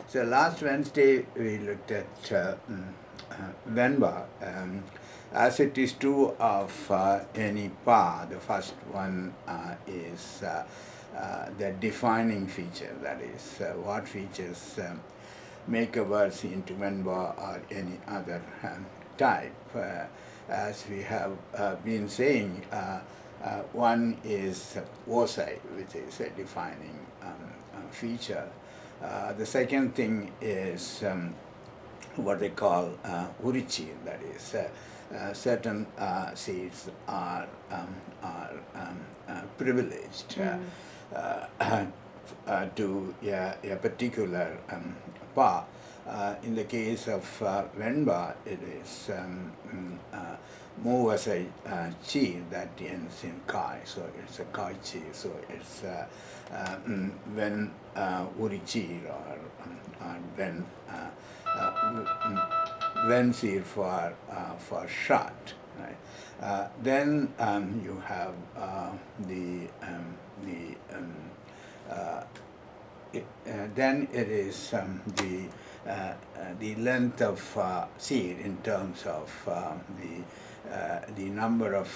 So last Wednesday we looked at Venba. As it is true of any pa, the first one is the defining feature, that is, what features make a verse into Venba or any other type. As we have been saying, one is Osai, which is a defining feature. The second thing is what they call urichi, that is, certain seeds are privileged to a particular pa. In the case of Venba, it is Mu as a chi that ends in kai, so it's a kai chi, so it's when urichi or when seed for short, right? Then you have then it is the length of seed in terms of the number of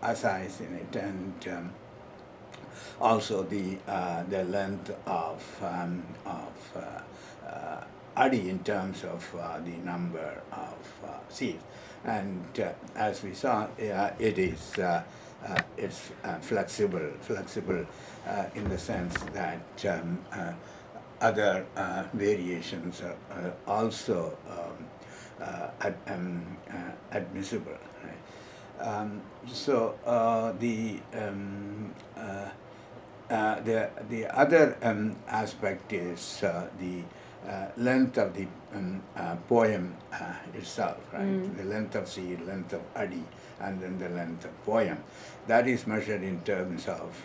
asais in it, and also the length of adi in terms of the number of seeds. And as we saw, it is it's flexible in the sense that other variations are also admissible. Right? So the other aspect is the length of the poem itself, right? The length of seed, length of adi, and then the length of poem. That is measured in terms of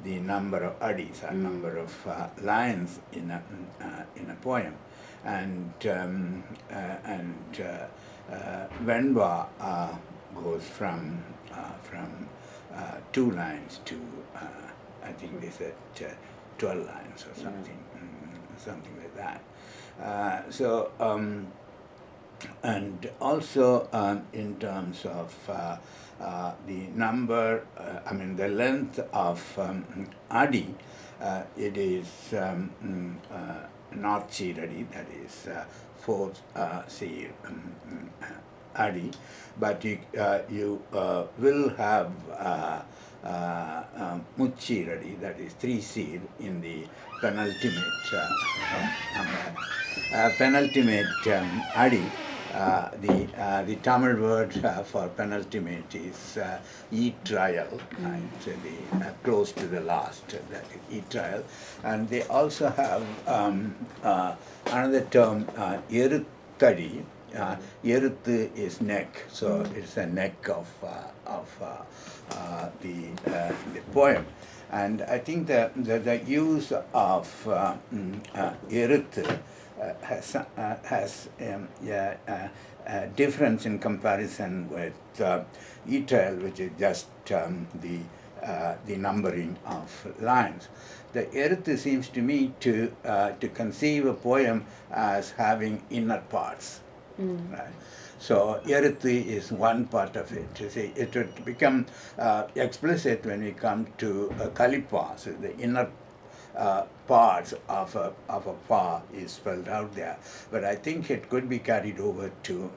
the number of adis, or number of lines in a poem, and Venba goes from 2 lines to I think they said 12 lines or something, something like that. And also in terms of the number, the length of adi, it is not chiradi, that is fourth seed adi, but you will have muchiradi, that is 3 seed in the penultimate adi. The Tamil word for penultimate is e-trial, right? Close to the last, that is e-trial. And they also have another term, eruttadi. Eruthu is neck, so it's a neck of the poem. And I think the use of eruthu has a difference in comparison with e-trial, which is just the numbering of lines. The eruthu seems to me to conceive a poem as having inner parts. Right? So Erithu is one part of it. You see, it would become explicit when we come to Kalipa. So the inner parts of a pa is spelled out there. But I think it could be carried over to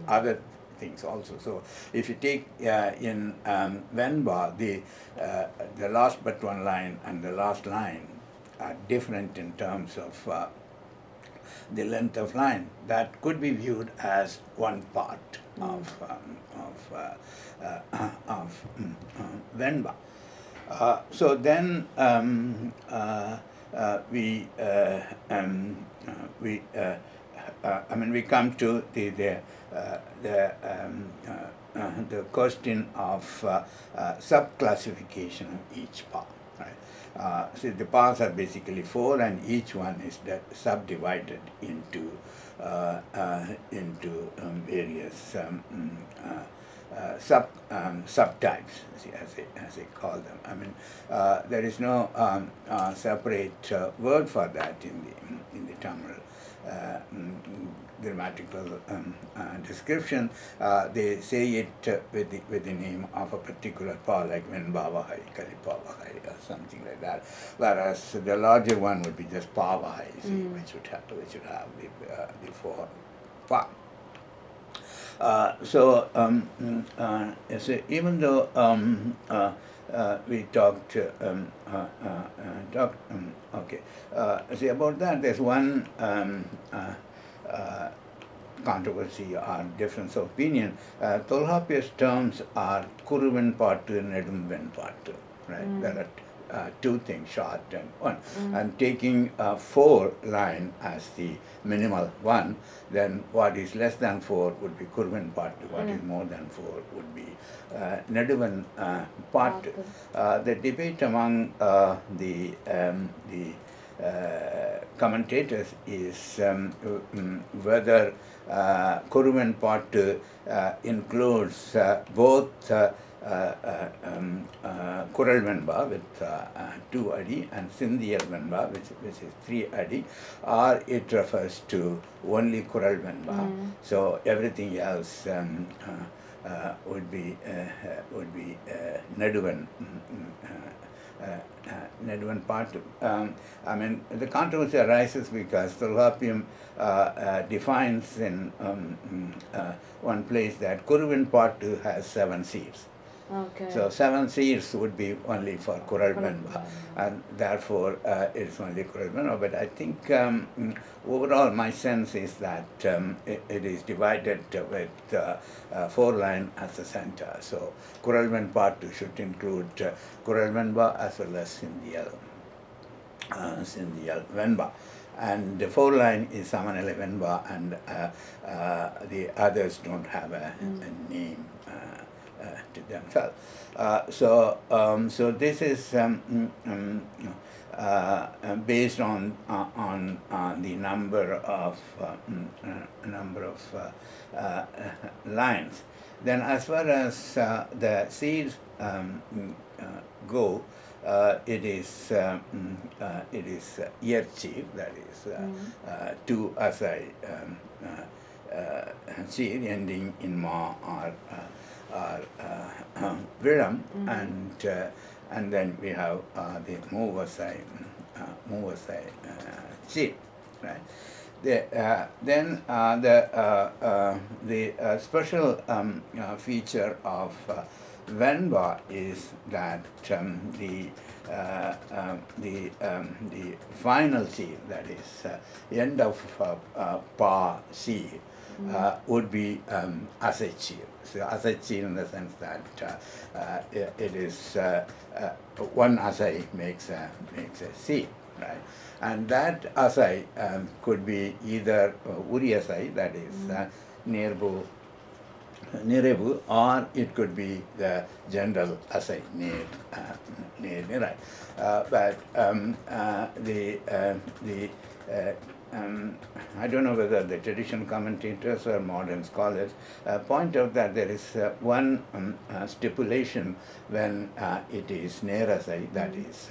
other things also. So if you take in Venba, the last but one line and the last line are different in terms of the length of line. That could be viewed as one part of Venba. So then we come to the question of subclassification of each part. Right? See, the parts are basically 4, and each one is subdivided into various subtypes, as they call them. I mean, there is no separate word for that in the Tamil grammatical description. They say it with the name of a particular pa, like Venbavahai, Kalipavahai, or something like that. Whereas the larger one would be just Pavahai, which would have the four pa. So even though we talked okay, see about that. There's one controversy or difference of opinion. Tolhapia's terms are Kuruven Patu, Nedumven Patu, right? There are two things, short and one. And taking 4 line as the minimal one, then what is less than 4 would be Kurvan Patu, what is more than 4 would be Neduvan Patu. The debate among the commentators is whether Kuruvan Patu includes both Kural Venba with 2 adi and Sindhiyal Venba which is 3 adi, or it refers to only Kural Venba. So everything else would be Neduvan. Neduvan Patu. I mean, the controversy arises because Tolhapiam defines in one place that Kuruvan Patu has 7 seeds. Okay. So 7 seeds would be only for Kural Venba, and therefore it's only Kural Venba. But I think overall my sense is that it is divided with 4 line as the center. So Kural Venba should include Kural Venba as well as Sindhiyal Venba. And the 4 line is Samanala Venba, and the others don't have a name to themselves. So this is based on the number of lines. Then, as far as the seeds go, it is Yerchi, that is 2 asai seed ending in ma or Viram, and then we have the Movasai seed, right? Then the special feature of Venba is that the final seed, that is end of pa seed, would be Asechi. So Asechi in the sense that it is one Asai makes a seed, right? And that Asai could be either Uri Asai, that is Nerebu, or it could be the general Asai, right? But I don't know whether the traditional commentators or modern scholars point out that there is one stipulation when it is Nerasai, that is,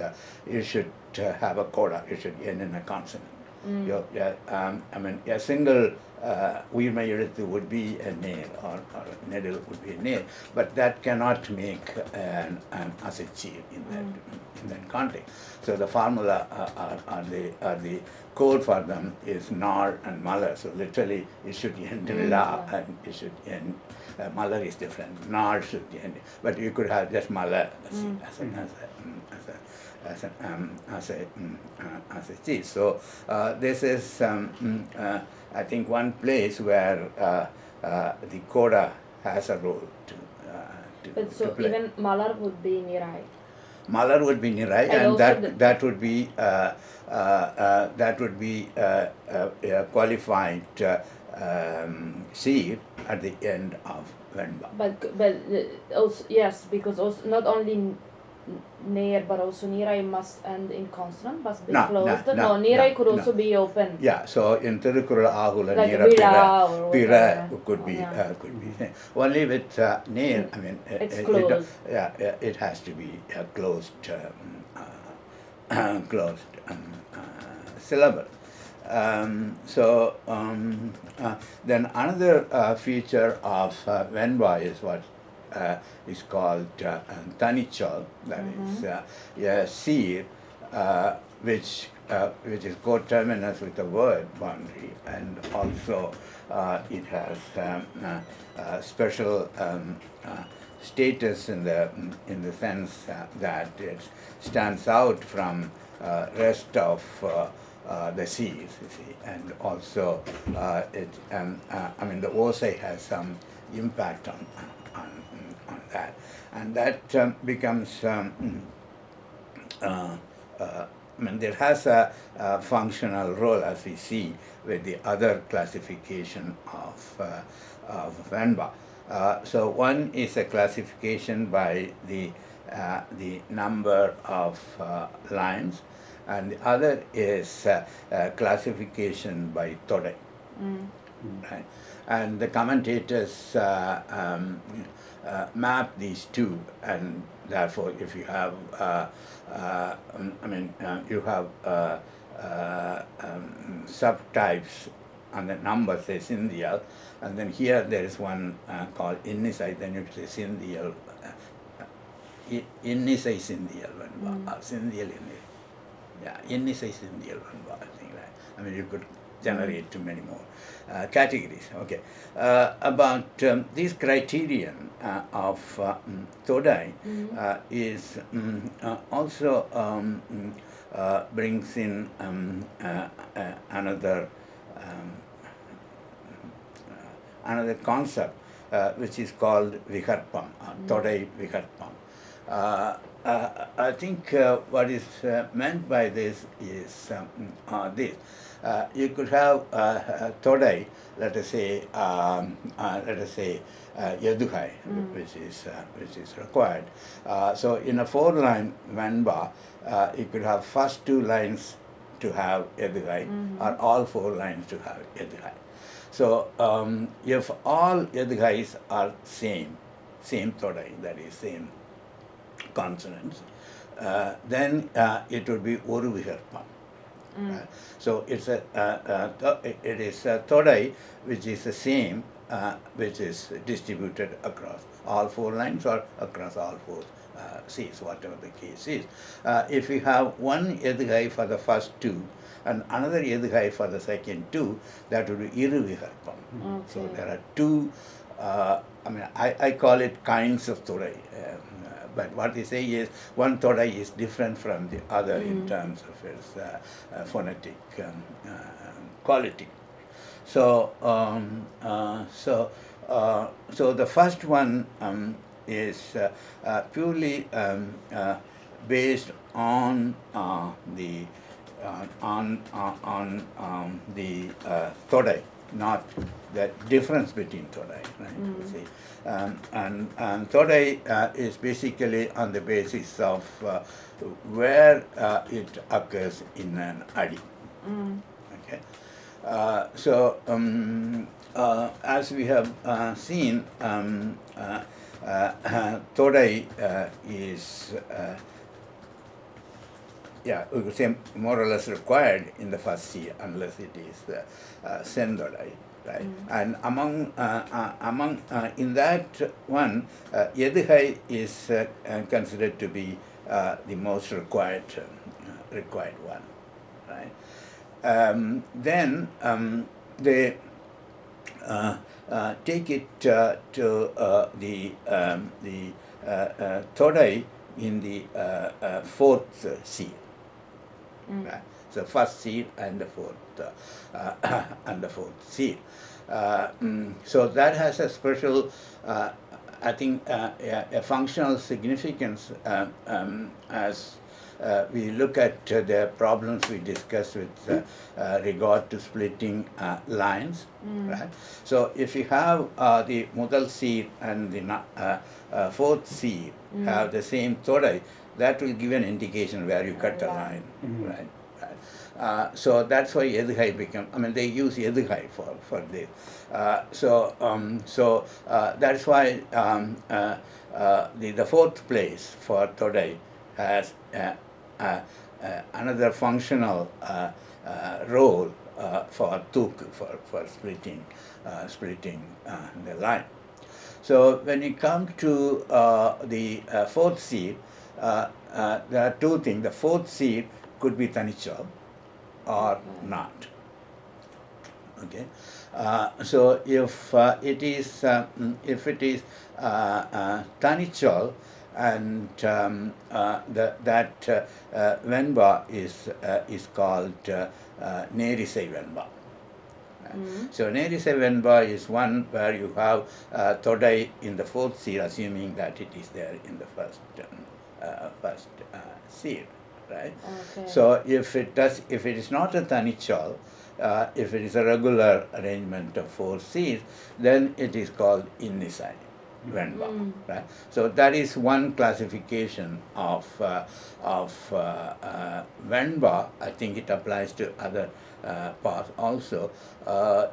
you should have a coda, you should end in a consonant. I mean, a single Uirma எழுத்து would be a nail, or Nedil would be a nail, but that cannot make an Asechi in that context. So the formula or the code for them is Nar and Malar. So literally it should end in La, and it should end, Malar is different, Nar should end, but you could have just Malar as a cheese. So this is I think one place where the coda has a role to play. Even Malar would be Nirai. Malar would be Nirai, and that would be a qualified seed at the end of Venba. But also, yes, because also not only near, but also nirai must end in consonant, must be No, closed. no, nirai no, could also no. be open. Yeah, so in Tirukkural Ahula, Like Nira Vila or Pira whatever. could be, Yeah. only with near, I mean, It's closed. it has to be a closed, closed syllable. Then another feature of Venba is what is called Tanichol, that is a seed which is coterminous with the word boundary, and also it has special status in the sense that it stands out from rest of the seas, you see, and also I mean the Osai has some impact on that, and that becomes. I mean, there has a functional role, as we see with the other classification of Venba. So one is a classification by the number of lines, and the other is classification by Todai. Right? And the commentators map these two, and therefore, if you have, you have subtypes on the number, say Sindhyal, and then here there is one called Innisai, then you say Sindhyal, Innisai Sindhyal, Sindhyal Innisai. Yeah, Innisai Sindhyal, I think that. I mean, you could generate many more categories. Okay, about this criterion of Todai is also brings in another another concept which is called Viharpam, Todai Viharpam. I think what is meant by this is this. You could have Todai, let us say Yaduhai, which is required. So in a 4-line Venba, you could have first 2 lines to have Yaduhai, or all 4 lines to have Yaduhai. So if all Yaduhais are same Todai, that is same consonants, then it would be Oru Viharpam. So it is a Todai which is the same, which is distributed across all 4 lines or across all 4 Cs, whatever the case is. If you have one Yaduhai for the first 2 and another Yaduhai for the second 2, that would be Iru Viharpam. Okay. So there are 2, I call it kinds of Todai. But what they say is one Todai is different from the other in terms of its phonetic quality. So, so the first one is purely based on the Todai, not the difference between Todai, right? You see. And Todai is basically on the basis of where it occurs in an Adi. Okay. As we have seen, Todai is we could say more or less required in the first C unless it is Sendodai, right? And among in that one, Yaduhai is considered to be the most required one, right? Then they take it to the Todai in the 4th C. Right? So first seal and the fourth seal. So that has a special, I think, a functional significance as we look at the problems we discussed with regard to splitting lines. Right? So if you have the Mudal seal and the 4th seal have the same Todai, that will give an indication where you cut the line, right? So that's why Edhai became, they use Edhai for this. That's why the fourth place for Todai has another functional role for Tuk, for splitting the line. So when you come to the fourth seed, there are two things. The fourth seed could be Tanichal or not. Okay, so if it is Tanichal and that Venba is called Nerisai Venba. So Nerisai Venba is one where you have Todai in the fourth seed, assuming that it is there in the first seed, right? Okay. So if it is not a Tanichal, if it is a regular arrangement of four seeds, then it is called Innisai Venba, right? So that is one classification of Venba. I think it applies to other paths also,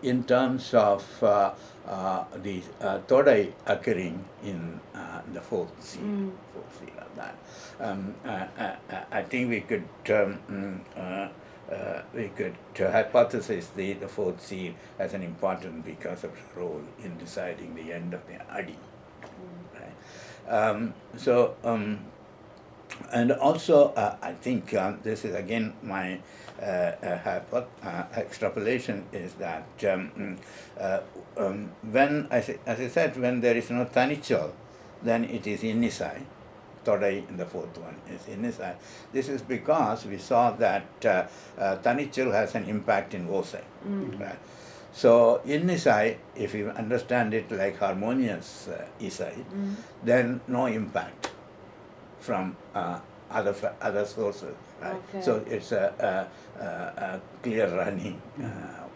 in terms of the Todai occurring in the fourth seed. Fourth seed of that. I think we could hypothesize the fourth seed as an important because of its role in deciding the end of the Adi. Right? And also, I think this is again my extrapolation is that when, as I said, when there is no Tanichal, then it is Innisai. Todai in the fourth one is Innisai. This is because we saw that Tanichal has an impact in Osai. Right? So Innisai, if you understand it like harmonious Isai, then no impact from other sources. Right? Okay. So it's a clear running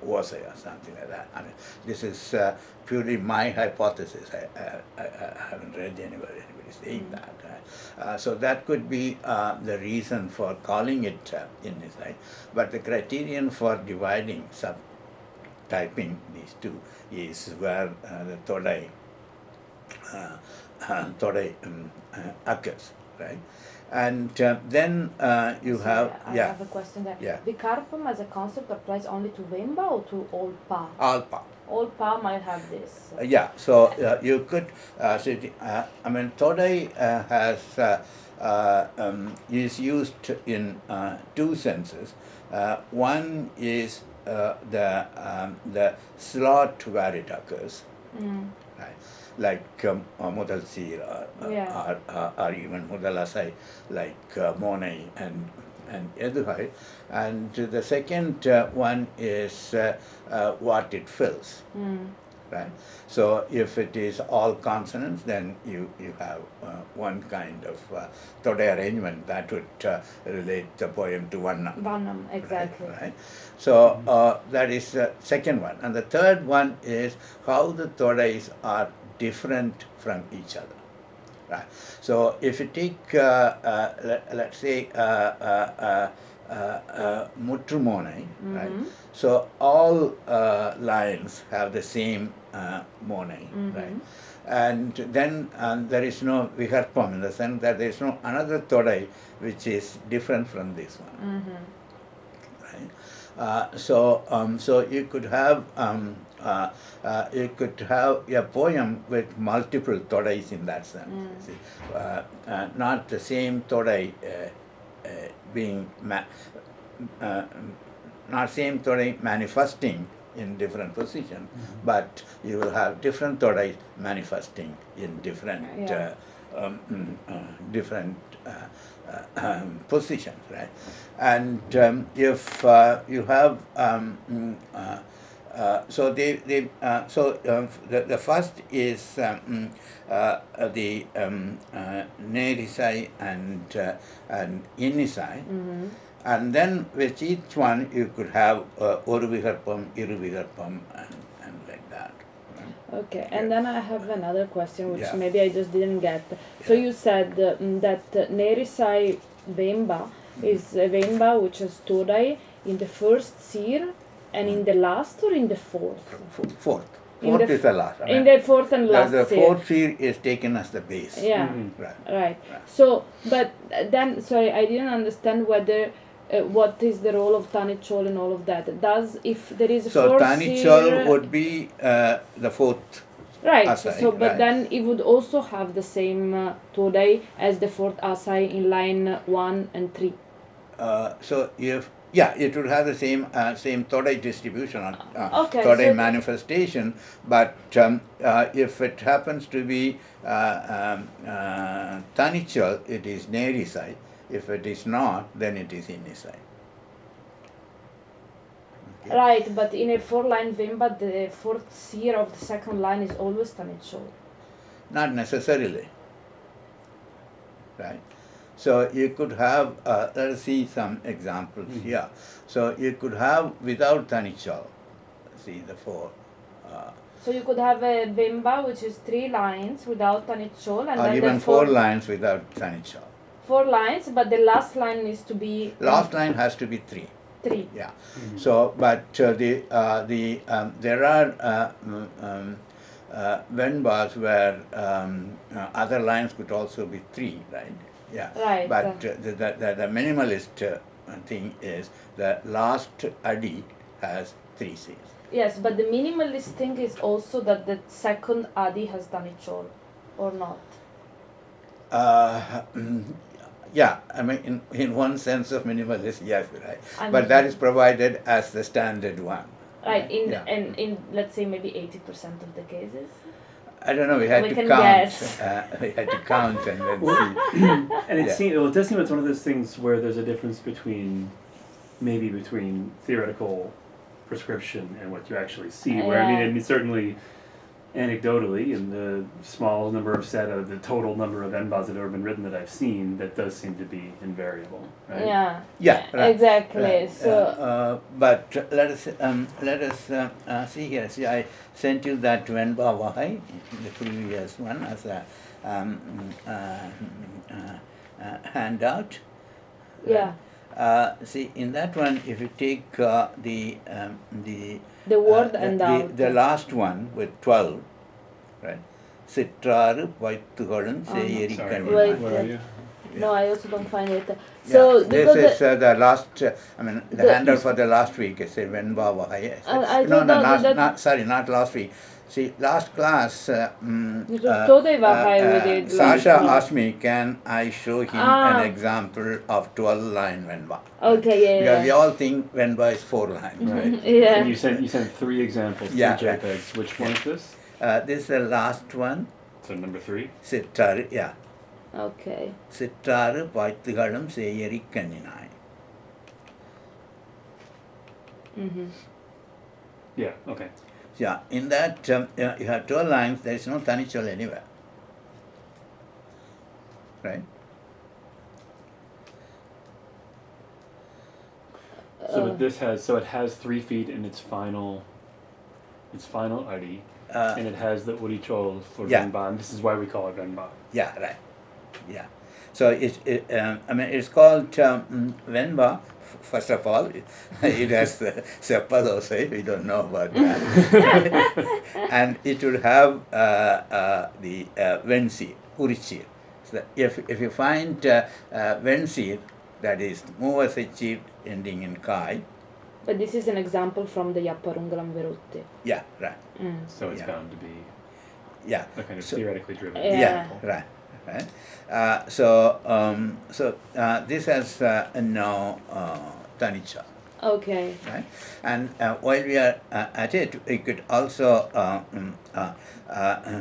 Osai or something like that. This is purely my hypothesis. I haven't read anybody saying that. So that could be the reason for calling it Innisai. But the criterion for dividing, subtyping these two is where the Todai occurs, right? And then you have, I have a question there. Yeah. Vikarpam as a concept applies only to Vemba or to all Pa? All Pa. All Pa might have this. Yeah, so you could, Todai is used in two senses. One is the slot where it occurs, right? Like Mudal Sir or even Mudalasai, like Monai and Eduhai. And the second one is what it fills. Right? So if it is all consonants, then you have one kind of Todai arrangement that would relate the poem to Vannam. Vannam, exactly. Right? So that is the second one. And the third one is how the Todais are different from each other. Right? So if you take, let's say, Mutrumonai, right? So all lines have the same monai, right? And then there is no Viharpam, in the sense that there is no another Todai which is different from this one. Right? So you could have a poem with multiple Todais in that sense. See? Not the same Todai being not same Todai manifesting in different positions, but you will have different Todais manifesting in different positions, right? And if you have the first is the Nerisai and Innisai, and then with each one you could have Oru Viharpam, Iru Viharpam, and like that. Okay, and then I have another question, which Yeah. maybe I just didn't get. So Yeah. you said that Nerisai Vemba is a Vemba which has Todai in the first seer and in the last or in the fourth? Fourth. In the Fourth is the last. I in mean, the fourth and last the seer. fourth seer is taken as the base. Yeah, Right. right. Right. So, but then, sorry, I didn't understand whether what is the role of Tanichol and all of that. Does, if there is a So fourth Tanichol seer, would be the fourth. right, Asai, so but right. then it would also have the same Todai as the fourth Asai in line 1 and 3. So if it would have the same Todai distribution or Okay, Todai so manifestation, but if it happens to be Tanichal, it is Nerisai. If it is not, then it is Inisai. Okay. right, but in a 4-line Vemba, the fourth seer of the second line is always Tanichol. Not necessarily. Right. So you could have, let us see some examples here. So you could have without Tanichal, see the four. So you could have a Vemba which is 3 lines without Tanichol, and Or then even the 4 lines without Tanichal. 4 lines, but the last line needs to be Last line has to be 3. 3. Yeah. So, but there are Venbas where other lines could also be 3, right? Yeah. Right. But the minimalist thing is the last Adi has 3 Cs. Yes, but the minimalist thing is also that the second Adi has done it all, or not? Yeah, I mean, in one sense of minimalist, yes, right. But mean- that is provided as the standard one. Right, Yeah. in let's say maybe 80% of the cases. I don't know. We had We to can count. guess. We had to count and then see. And it Yeah. it does seem it's one of those things where there's a difference between theoretical prescription and what you actually see. Where I mean, certainly anecdotally, in the small number of the total number of NBAs that have ever been written that I've seen, that does seem to be invariable, right? Yeah. Yeah, right. Exactly. Right. So. But let us see here. See, I sent you that Venba Vahai, the previous one, as a handout. Yeah. See, in that one, if you take the word and out. the last one with 12, right? Sitraru Vaittugalan Seyeri Sorry, Wait. where are you? No, I also don't find it. Yeah, So this is the last. I mean, the The- handout for the last week is Venba Vahai. I No, thought no, that- not sorry, not last week. See, last class. It was Todai Vahai we did last Sasha week. asked me, can I show him an example of 12-line Venba? Okay, yeah, Because yeah. we all think Venba is 4 lines, right? Yeah. And you sent 3 examples, Yeah, 3 right. JPEGs. Which one is this? This is the last one. So number 3? Sittaru, yeah. Okay. Sittaru Vaittugalam Seyeri Kanninai. Mm-hmm. Yeah. Okay. Yeah, in that you have 12 lines, there is no Tanichol anywhere. Right? So but it has 3 feet in its final Adi, and it has the Urichol for Yeah. Venba, and this is why we call it Venba. Yeah, right. Yeah. So I mean, it's called Venba. First of all, it has Seppadosai, we don't know about that. And it would have the Vensi, Urichir. So if you find Vensi, that is Muvasachir ending in Kai. But this is an example from the Yapparungalam Verutte. Yeah, right. So it's Yeah. bound to be Yeah. a kind of So- theoretically driven Yeah. example. Right. So this has no Tanicca. Okay. Right? And while we are at it, we could also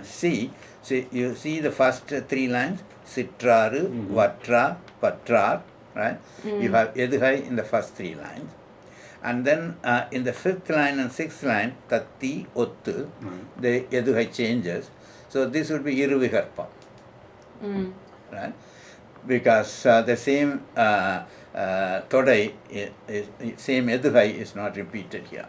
see, you see the first 3 lines, Sitraru, Vatra, Patrar, right? You have Eduhai in the first 3 lines. And then in the 5th line and 6th line, Tatti, Ottu, the Eduhai changes. So this would be Iruviharpa, right? Because the same Todai, same Eduhai is not repeated here.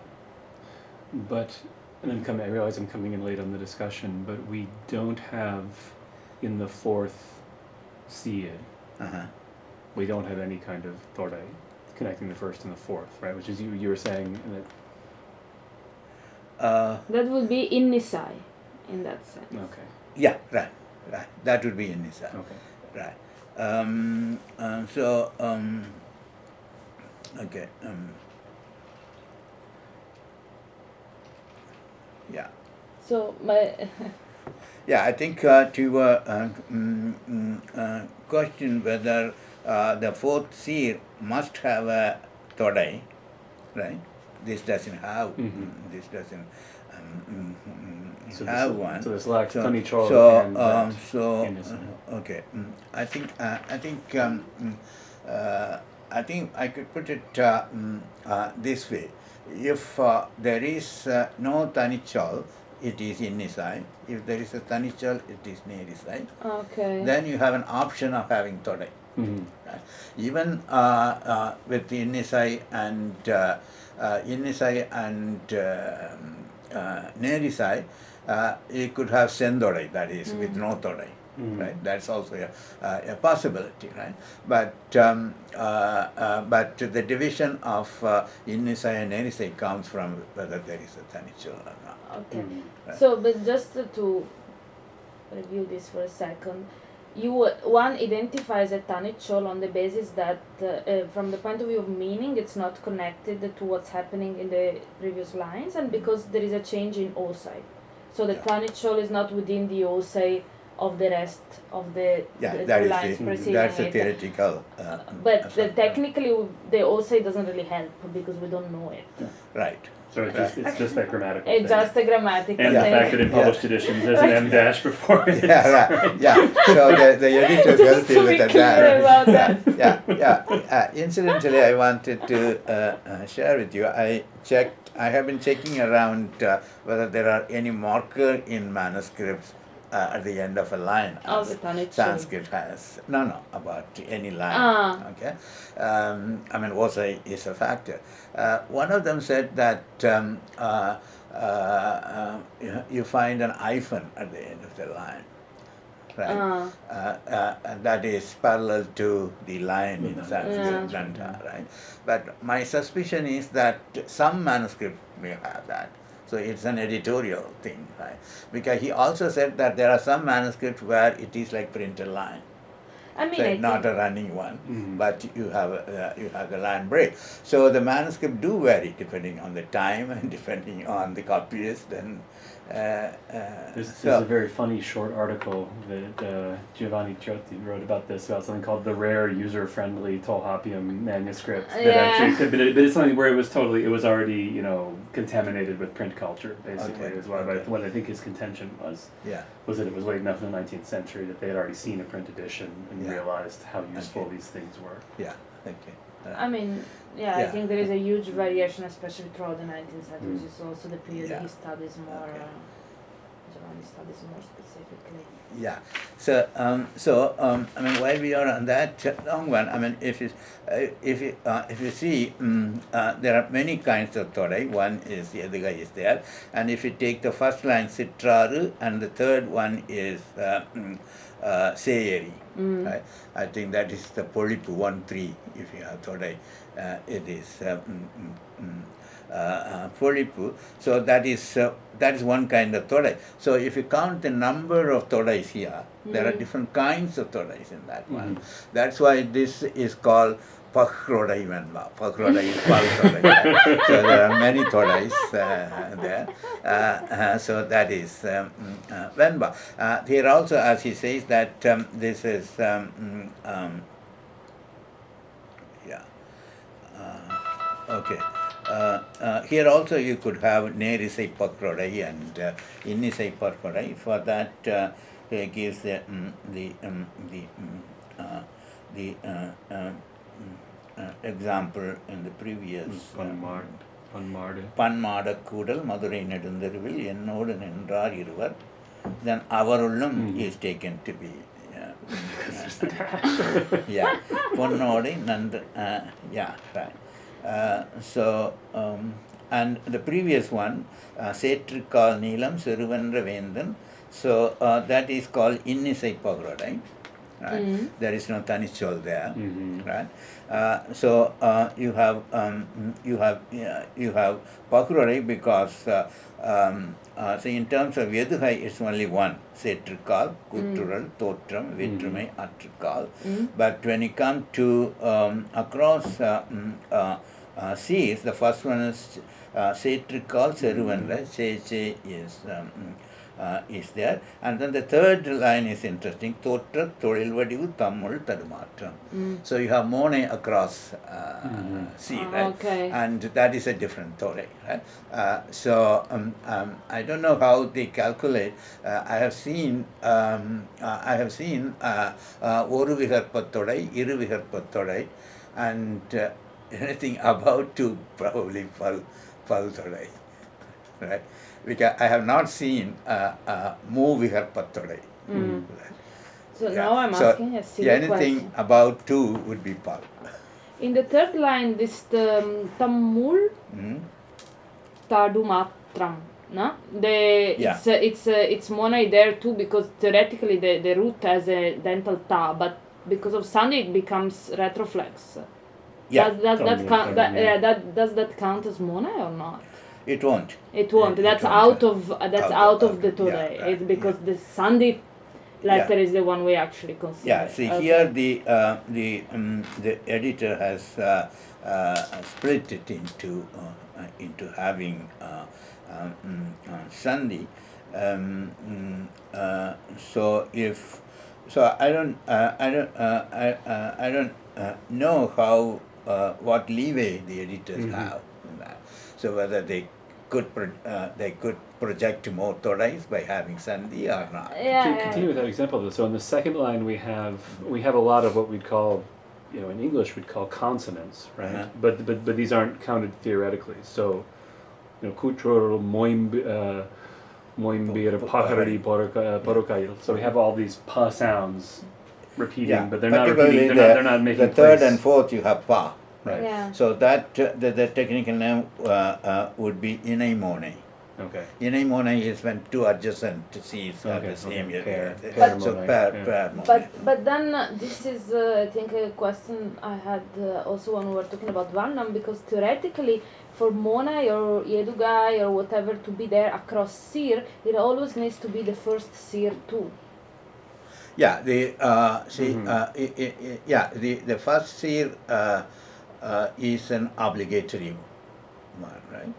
But And I realize I'm coming in late on the discussion, but we don't have in the fourth seed, Uh-huh. we don't have any kind of todai connecting the first and the fourth, right? Which is you were saying that. That would be innisai, in that sense. Okay. Yeah, right. That would be Inisa. Okay. Right. Okay. Yeah. So my Yeah, I think to question whether the fourth seer must have a todai, right? This doesn't have. This doesn't So have this, one. So this lacks So- tanichol so, and that so innisai. okay. I think I could put it this way: if there is no tanichol, it is innisai. If there is a tanichol, it is nerisai. okay. Then you have an option of having todai. Mm-hmm. Even with innisai and nerisai, you could have sendodai, that is, with no todai. Right, that's also a possibility, right? But the division of innisai and nerisai comes from whether there is a tanichol or not. Okay. Right. So, but just to review this for a second, one identifies a tanichol on the basis that, from the point of view of meaning, it's not connected to what's happening in the previous lines, and because there is a change in osai. So the Yeah. tanichol is not within the osai of the rest of the Yeah, two lines preceding that's a it. theoretical. But assumption. technically, the osai doesn't really help because we don't know it. Right. So it's just that grammatical It's thing. just a grammatical And the thing. fact that in published editions there's an M dash before it. Yeah, right. Yeah. So the editors helped you To be with clear about that. Yeah. Incidentally, I wanted to share with you. I have been checking around whether there are any marker in manuscripts at the end of a line. Oh, as the tanichol. Sanskrit has. No, about any line. Ah. Okay. I mean, osai is a factor. One of them said that you find an hyphen at the end of the line, right? And that is parallel to the line in Sanskrit Grantha, right? But my suspicion is that some manuscript may have that. So it's an editorial thing, right? Because he also said that there are some manuscripts where it is like printed line. I mean, So I not think a running one, but you have the line break. So the manuscript do vary depending on the time and depending on the copyist. And There's a very funny short article that Giovanni Ciotti wrote about this, about something called the rare user-friendly Tolhopium manuscript. That actually, but it's something where it was already contaminated with print culture. Basically, Okay, is what okay. what I think his contention was. Yeah. Was that it was late enough in the 19th century that they had already seen a print edition and Yeah. realized how useful Okay. these things were. Yeah. Okay. I mean, I Yeah. think there is a huge variation, especially throughout the 19th century, which is also the period Yeah. he studies more. Okay. Giovanni studies more specifically. Yeah. So, I mean, while we are on that long one, I mean, if you see, there are many kinds of todai. One is Yadiga is there, and if you take the first line Sitraru, and the third one is Seyeri. Right? I think that is the Polipu 1-3. If you have todai, it is. Polipu. So that is one kind of todai. So if you count the number of todais here, there are different kinds of todais in that one. That's why this is called Pakrodai Venba. Pakrodai is Pal. So there are many todais there. So that is Venba. Here also, as he says, that this is okay. Here also you could have Nerisai Pakrodai and Innisai Pakrodai. For that, he gives the example in the previous. Panmada Kudal, Madurai Nedundarivil, Ennod Nendrar Iruvar. Then Avarullum is taken to be. Yeah. Ponnodi Nand. Yeah, right. So and the previous one, Setrikal Neelam Siruvendra Vendan, so that is called Innisai Paguradai. Right? There is no Tanichol there, right? So you have Pakurai because so in terms of Yeduhai, it's only one, Setrikal, Kuttural, Totram, Vitrumai, Atrikal. But when you come to across C's, the first one is Setrikal, Seruvandra, Che is there. And then the third line is interesting, Totra, Tolilvadivu, Tamul, Tadumatram. So you have Mone across C, right? Okay. And that is a different Tore, right? So I don't know how they calculate. I have seen Oru Viharpatodai, Iru Viharpatodai, and anything about to probably Pal Todai, right? Because I have not seen Mu Viharpatodai. So now I'm asking a silly anything question. about 2 would be Pal. In the third line, this Tamul Tadumatram. No? It's Monai there too because theoretically the root has a dental ta, but because of Sandi it becomes retroflex. Yeah. Does that count as Monai or not? It won't. It won't. That's out of the Tore. Yeah, right, It's because the Sandi letter is the one we actually consider. Yeah. See here the editor has split it into having Sandi. So I don't know how what leeway the editors have in that. So whether they could project more Torais by having Sandi or not. To continue with that example, though, so in the second line we have a lot of what we'd call, in English we'd call consonants, right? But these aren't counted theoretically. So, Kutror, Moimbir, Pahari, Porokayil. So we have all these pa sounds repeating, but they're not repeating. They're not making the third and fourth you have pa. Right. Yeah. So that the technical name would be Inaimone. Okay. Inaimone is when 2 adjacent C's have the same pair so pair mone. But then this is I think a question I had also when we were talking about Varnam, because theoretically for Monai or Yedugai or whatever to be there across Sir, it always needs to be the first Sir too. Yeah, the first Sir is an obligatory one, right?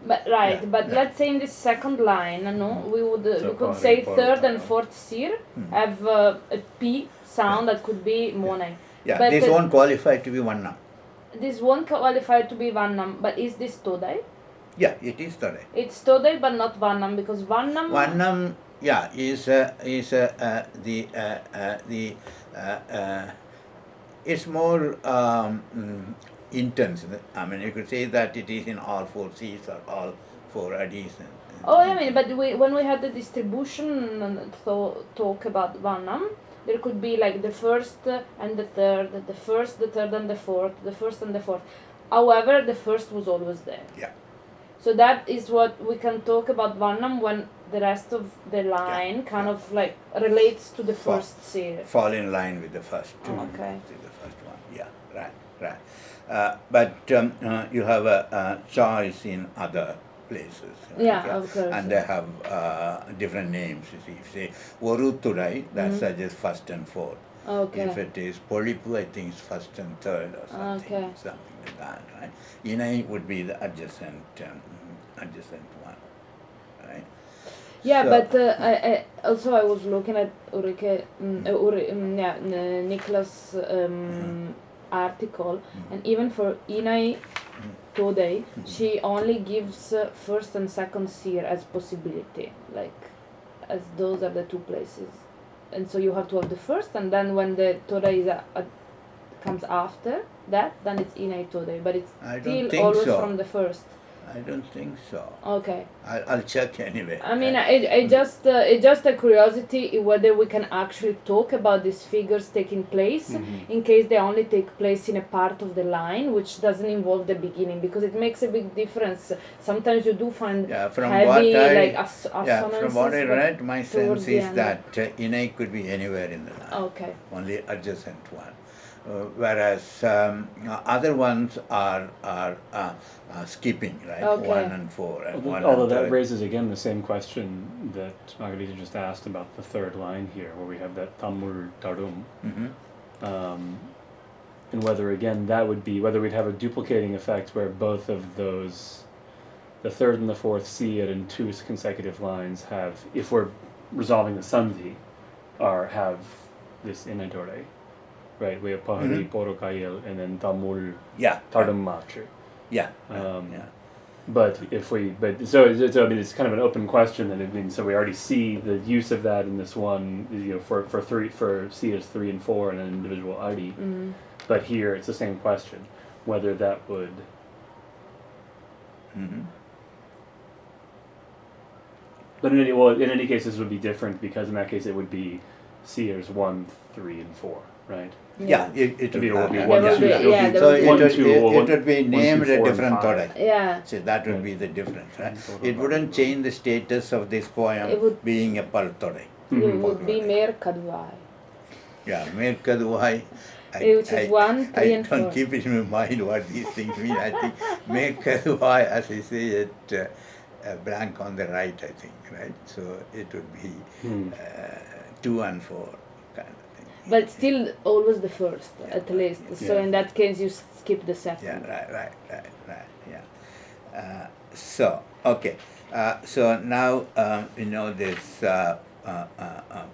But let's say in this second line, we could say third and fourth Sir have a P sound that could be Monai. Yeah, but this won't qualify to be Vannam. This won't qualify to be Vannam, but is this Todai? Yeah, it is Todai. It's Todai but not Vannam, because Vannam is it's more intense. I mean, you could say that it is in all 4 C's or all 4 Adis. But when we had the distribution talk about Vannam, there could be like the first and the third, the first, the third and the fourth, the first and the fourth. However, the first was always there. Yeah. So that is what we can talk about Vannam when the rest of the line kind of like relates to the first Sir. Fall in line with the first. Okay. The first one. Yeah. Right. But you have a choice in other places. Yeah, of course. And they have different names. You see, if you say Voruturai, that suggests first and fourth. Okay. If it is Polipu, I think it's first and third or something, Okay. something like that, right? Inai would be the adjacent one, right? Yeah, So- but I was looking at Nicholas' article, and even for Inai Todai, she only gives first and second Sir as possibility, like as those are the 2 places, and so you have to have the first, and then when the Todai comes after that, then it's Inai Todai, but it's I don't still think always so. from the first. I don't think so. Okay. I'll check anyway. I mean, it's just a curiosity whether we can actually talk about these figures taking place in case they only take place in a part of the line which doesn't involve the beginning, because it makes a big difference. Sometimes you do find From heavy what I like assonances. from what I read, my sense is end. that inai could be anywhere in the line. Okay. Only adjacent one. Whereas other ones are skipping, right? Okay. 1 and 4 and 1 Although and that 3. raises again the same question that Margarita just asked about the third line here, where we have that tamul tarum, and whether again that would be whether we'd have a duplicating effect where both of those, the third and the fourth siyar in 2 consecutive lines have, if we're resolving the sandhi, have this inadore. Right, we have pahari, porokayel, and then tamul tarum matru. Yeah. But if we, so I mean, it's kind of an open question. That it means, so we already see the use of that in this one, for C as 3 and 4 and an individual ID. But here it's the same question, whether that would. But in any case, this would be different, because in that case it would be C as 1, 3, and 4, right? Yeah, it would be have that. 1, 2. So it One, would, two, it would be 1, 2, named 4, a and different 5. todai. Yeah. So that would be the difference, right? It wouldn't change the status of this poem being a par todai. It would be Mer Kadwai. Yeah, Mer Kadwai. Which is 1, 3, and 4. I don't keep it in my mind what these things mean. I think Mer Kadwai, as I say it, blank on the right, I think, right? So it would be 2 and 4 kind of thing. But still always the first, at least. So in that case you skip the second. Yeah, right, yeah. So, okay. So now we know this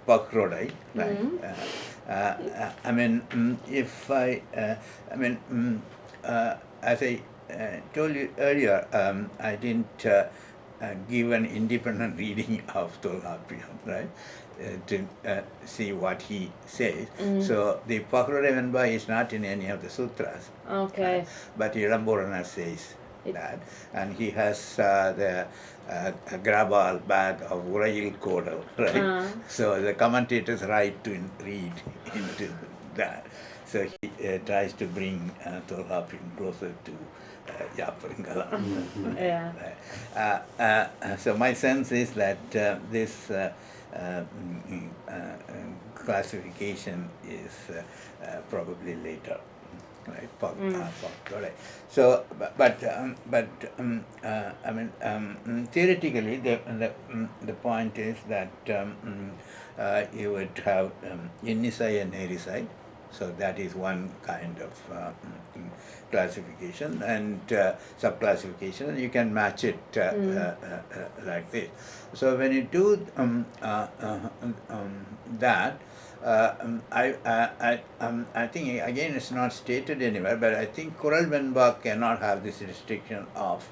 Pakrodai, right? I mean, if as I told you earlier, I didn't give an independent reading of Tolkapian, right? To see what he says. So the Pakrodai Venba is not in any of the sutras. Okay. But Ilamborana says that, and he has the Grabal bag of Urayil Kodal, right? So the commentators read into that. So he tries to bring Tolkapian closer to Yaparingalam. So my sense is that this classification is probably later. Right, so, I mean, theoretically, the point is that you would have Innisai and Erisai, so that is one kind of classification and subclassification. You can match it like this. So when you do that. I think again it's not stated anywhere, but I think Kural Venba cannot have this restriction of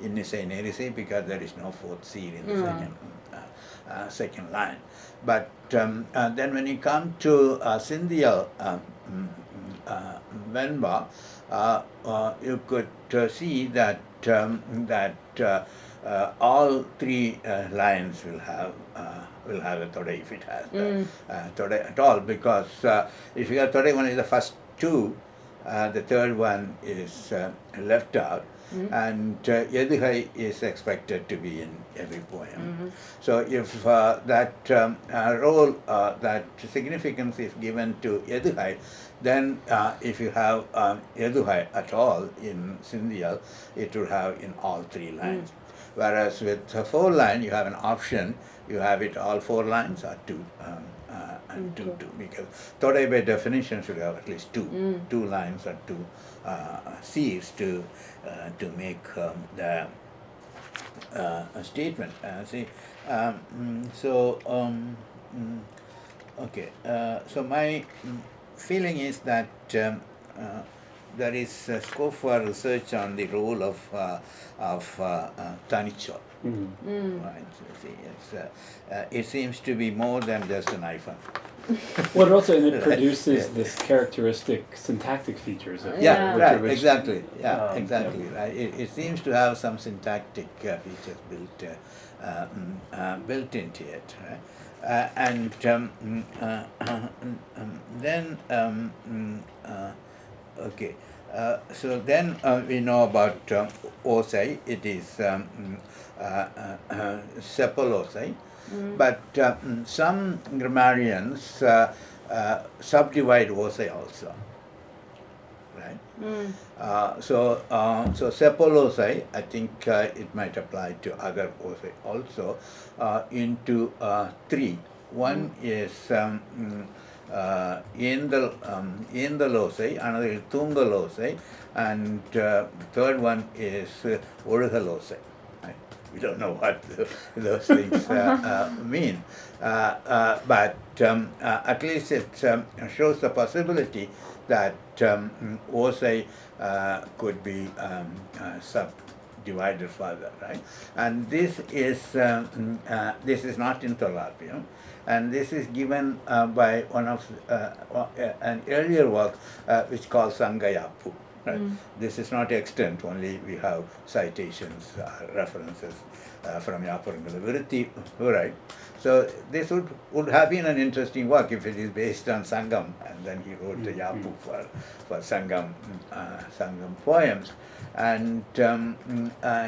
Innisai and Erisai because there is no fourth seal in the second line. But then when you come to Sindhya Venba, you could see that all 3 lines will have a todai if it has todai at all, because if you have todai only the first 2, the third one is left out, and Yaduhai is expected to be in every poem. So if that role, that significance is given to Yaduhai, then if you have Yaduhai at all in Sindhya, it will have in all 3 lines. Whereas with 4 line, you have an option. You have it all 4 lines or 2 and 2, because todai by definition should have at least 2 lines or 2 C's to make the statement. Okay. So my feeling is that there is scope for research on the role of Tanichol. Right. So see, it seems to be more than just an iPhone. Well, it also it Right. produces Yeah. this characteristic syntactic features of Yeah, which right, are which, exactly. Yeah, exactly. yeah. Right. It seems to have some syntactic features built into it. Right? And then okay. So then we know about oci. It is sepal oci. But some grammarians subdivide oci also. Right. So sepaloci, I think it might apply to other oci also, into three. One is Yendaloci, another is Thungaloci, and third one is Olugaloci. Right? We don't know what those things mean, but at least it shows the possibility that oci could be subdivided further, right? And this is not in Tollarpium, and this is given by one of an earlier work which called Sangayapu. Right? This is not extant, only we have citations, references from Yapurangala Virutti, right? So this would have been an interesting work if it is based on Sangam, and then he wrote the Yapu for Sangam poems. And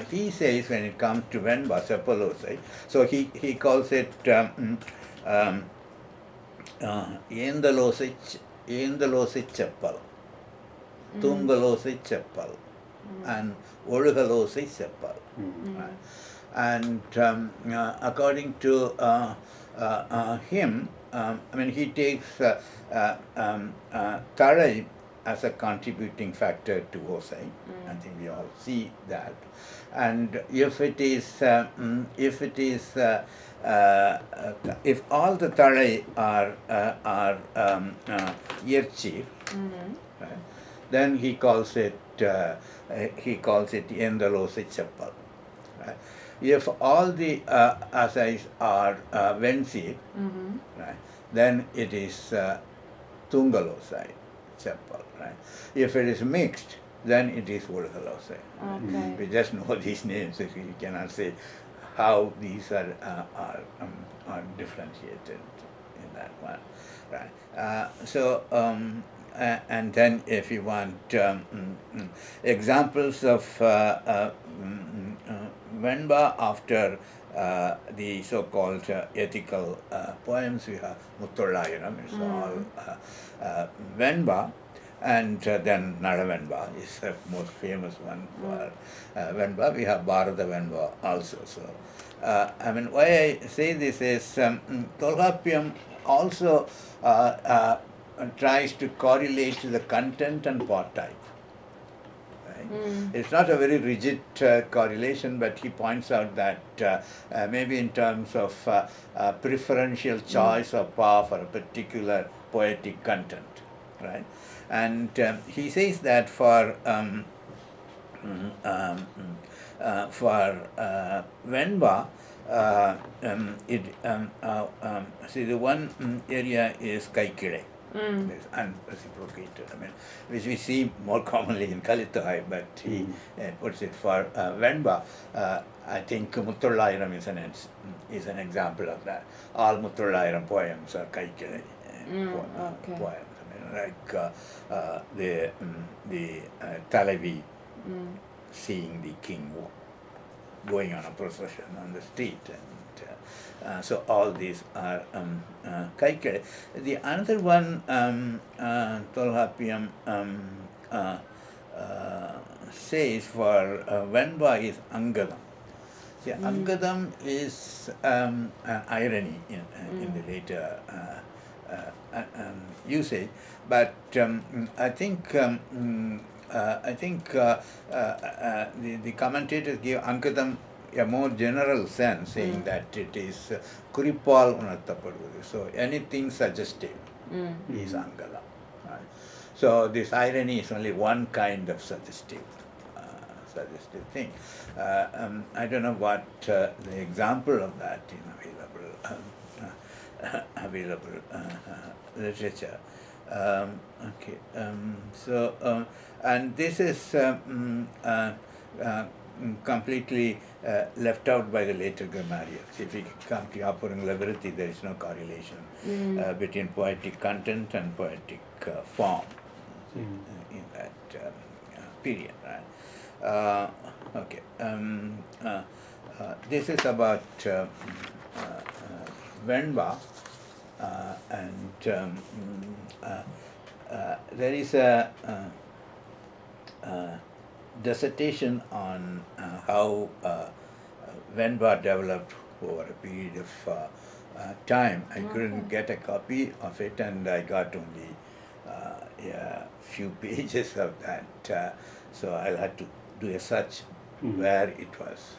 he says when it comes to Venba Sepaloci, so he calls it Yendalosi Cheppal, Thungalosi Cheppal, and Olugalosi Cheppal. Right? And according to him, I mean, he takes Tarai as a contributing factor to oci. I think we all see that. And if it is if all the Tarai are Yerchi, right, then he calls it Yendalosi Cheppal. Right? If all the asais are Vensi, right, then it is Tungalosai, Cheppal. Right? If it is mixed, then it is Olughalosai. Okay. We just know these names. We cannot say how these are differentiated in that one. Right? And then if you want examples of Venba after the so-called ethical poems, we have Muttolayiram, it's all Venba, and then Nadavenba is the most famous one for Venba. We have Bharata Venba also. So, I mean, why I say this is Tolkappiyam also tries to correlate to the content and part type. Right? It's not a very rigid correlation, but he points out that maybe in terms of preferential choice of pa for a particular poetic content, right? And he says that for Venba, see, the one area is Kaikire. It's unreciprocated, I mean, which we see more commonly in Kalithai, but he puts it for Venba. I think Muttolayiram is an example of that. All Muttolayiram poems are Kaikire poems. I mean, like the Talavi seeing the king going on a procession on the street, and so all these are Kaikere. The another one, Tolkappiyam says for Venba is Angadam. See, Angadam is an irony in the later usage, but I think the commentators give Angadam a more general sense, saying that it is Kuripal Unathapaduvathu. So anything suggestive is Angadam. Right? So this irony is only one kind of suggestive. suggestive thing. I don't know what the example of that in available literature. Okay, and this is completely left out by the later grammarians. If we come to Yapurung Lavirati, there is no correlation between poetic content and poetic form in that period. Right? Okay. This is about Venba, and there is a dissertation on how Venba developed over a period of time. I couldn't get a copy of it, and I got only a few pages of that. So I'll have to do a search where it was.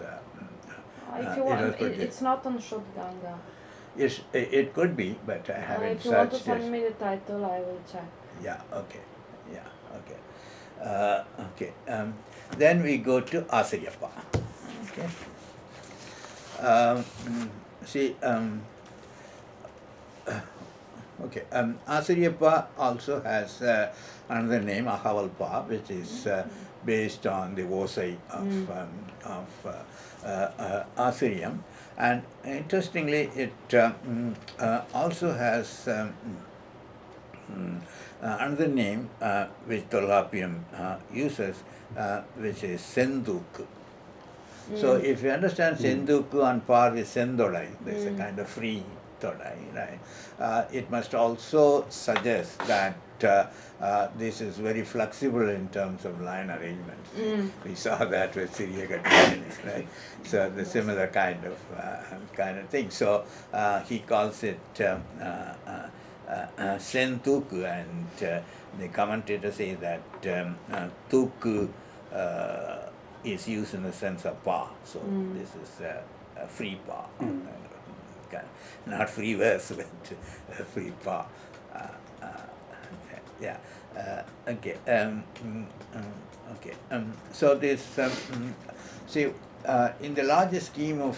If you want, it's not on Shotganga. Yes, it could be, but I haven't If you want to searched send it. me the title, I will check. Yeah, okay. Yeah, okay. Okay. Then we go to Asayappa. Okay. See, okay. Asayappa also has another name, Ahavalpa, which is based on the Vosai of Assyrian. And interestingly, it also has another name which Tolkapiam uses, which is Senduk. So if you understand Senduku on par with Sendodai, there's a kind of free Todai, right? It must also suggest that this is very flexible in terms of line arrangement. We saw that with Syriac right? So the similar kind of thing. So he calls it Sentuku, and the commentators say that Tuku is used in the sense of pa. So this is a free pa. Not free verse, but free pa. Yeah. Okay. Okay. So this, see, in the larger scheme of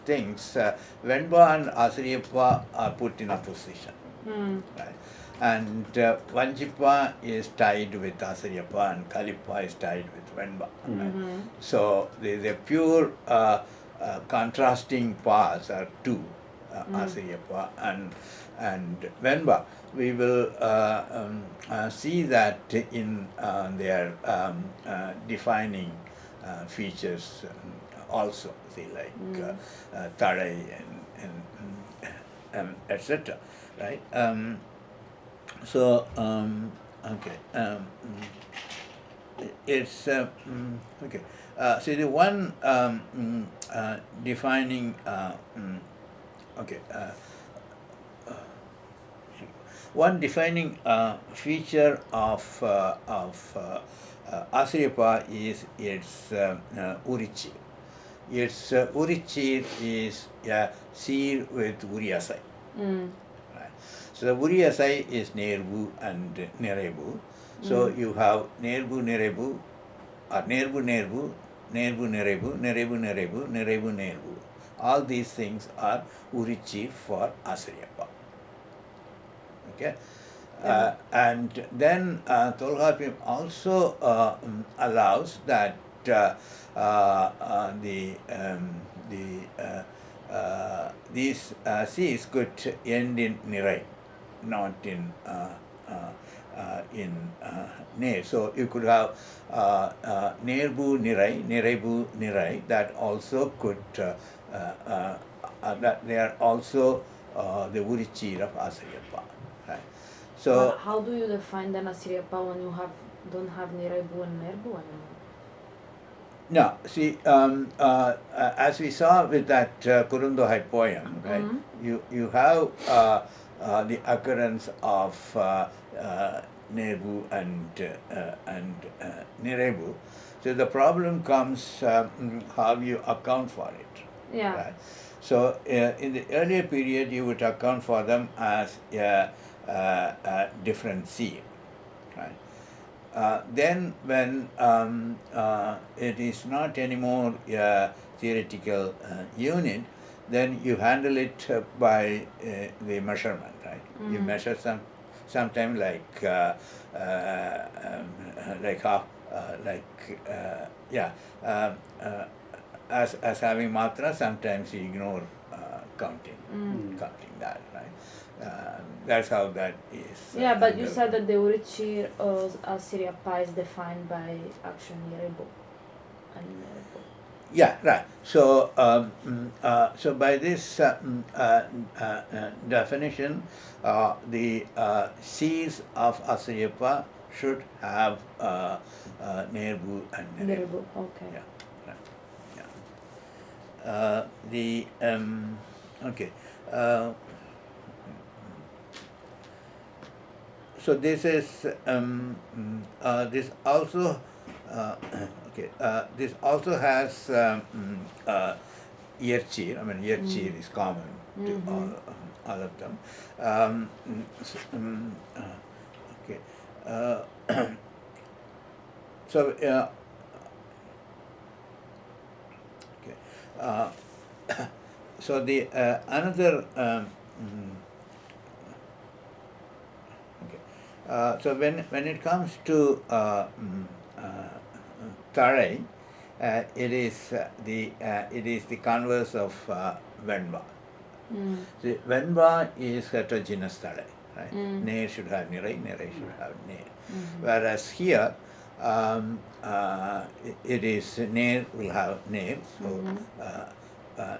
things, Venba and Asariyappa are put in opposition. Right? And Vanjipa is tied with Asariyappa and Kalippa is tied with Venba. Right? So the pure contrasting paths are two, Asariyappa and Venba. We will see that in their defining features also, see, like Tadai and etc. Right? So okay, it's okay. So the one defining okay. One defining feature of Asariyappa is its Urichi. Its Urichi is seer with Uriyasai. Right. So the Uriyasai is Nerbu and Nerebu. So you have Nerbu Nerebu, or Nerbu Nerbu, Nerbu Nerebu, Nerebu Nerebu, Nerebu Nerbu. All these things are Urichi for Asariyappa. Okay. And then Tolkapiam also allows that these C's could end in Nirai, not in Ne. So you could have Nerbu Nirai, Nerebu Nirai, that also could, that they are also the Urichi of Asariyappa. Right. So how do you define then Asariyappa when you don't have Nerebu and Nerbu anymore? No, see, as we saw with that Kurundohai poem, right? You have the occurrence of Nebu and Nerebu. So the problem comes how you account for it. Yeah. Right? So in the earlier period, you would account for them as a different seed, right? Then when it is not anymore a theoretical unit, then you handle it by the measurement, right? You measure sometime like half, yeah, uh, uh, as having matra. Sometimes you ignore counting, counting that, right? That's how that is. Yeah, but you handled. said that the Urichir Assyria pi is defined by action Yerebo and Nerebo. Yeah, right. So, so by this definition, the C's of Asayapa should have Nerbu and Nerebu. Nerebo, okay. Yeah, right. Yeah. The okay. So this is this also okay. This also has Yerchir. I mean, Yerchir is common to all of them. Okay. So okay. So the another so when it comes to Tarai, it is the converse of Venba. The Venba is heterogeneous Tarai, right? Ne should have Nirai, Nirai should have Ne. Whereas here, it is Ner will have Ner, so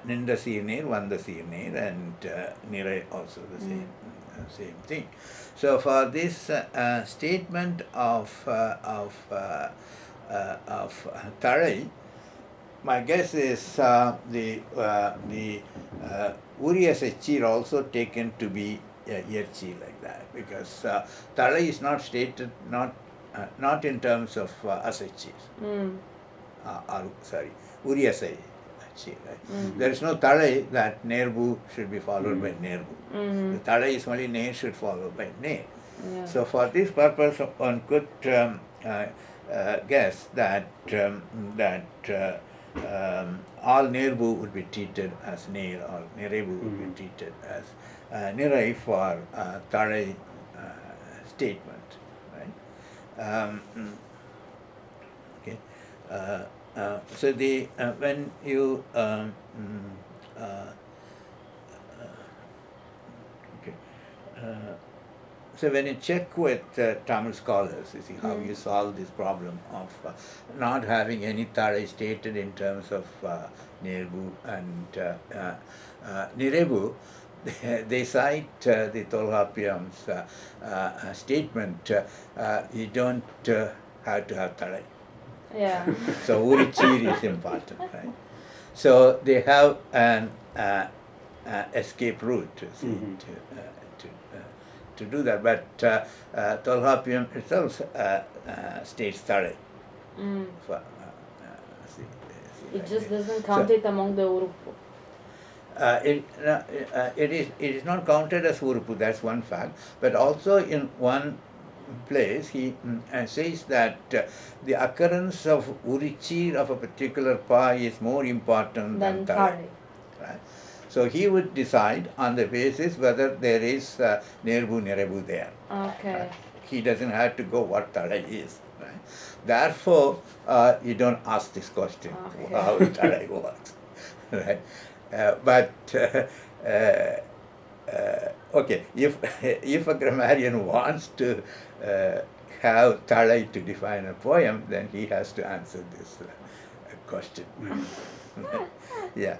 Ninda Sir Ner, Vanda Sir Ner, and Nirai also the same thing. So for this statement of Tarai, my guess is the Uriya Sechir also taken to be Yerchi like that, because Tarai is not stated not in terms of Asechir. Sorry, Uriya Sechir. Right? There is no Tarai that Nerbu should be followed by Nerbu. The Tarai is only Ne should follow by Ne. Yeah. So for this purpose, one could guess that all Nerbu would be treated as Ner, or Nerebu would be treated as Nirai for Tarai statement, right? Okay. So the when you okay. So when you check with Tamil scholars, you see how you solve this problem of not having any Tarai stated in terms of Nerbu and Nirebu, they cite the Tolkapiam's statement, you don't have to have Tarai. Yeah. So Urichir is important, right? So they have an escape route to do that, but Tolkapiam itself states Tarai. For, It just doesn't count it among the Urupu. It is not counted as Urupu, that's one fact, but also in one place he says that the occurrence of Urichir of a particular pa is more important than Tarai. Right? So he would decide on the basis whether there is Nerbu Nerebu there. Okay. Right? He doesn't have to go what Tarai is. Right? Therefore, you don't ask this question, Okay. how Tarai works. Right? But okay, if a grammarian wants to have Tarai to define a poem, then he has to answer this question. Yeah.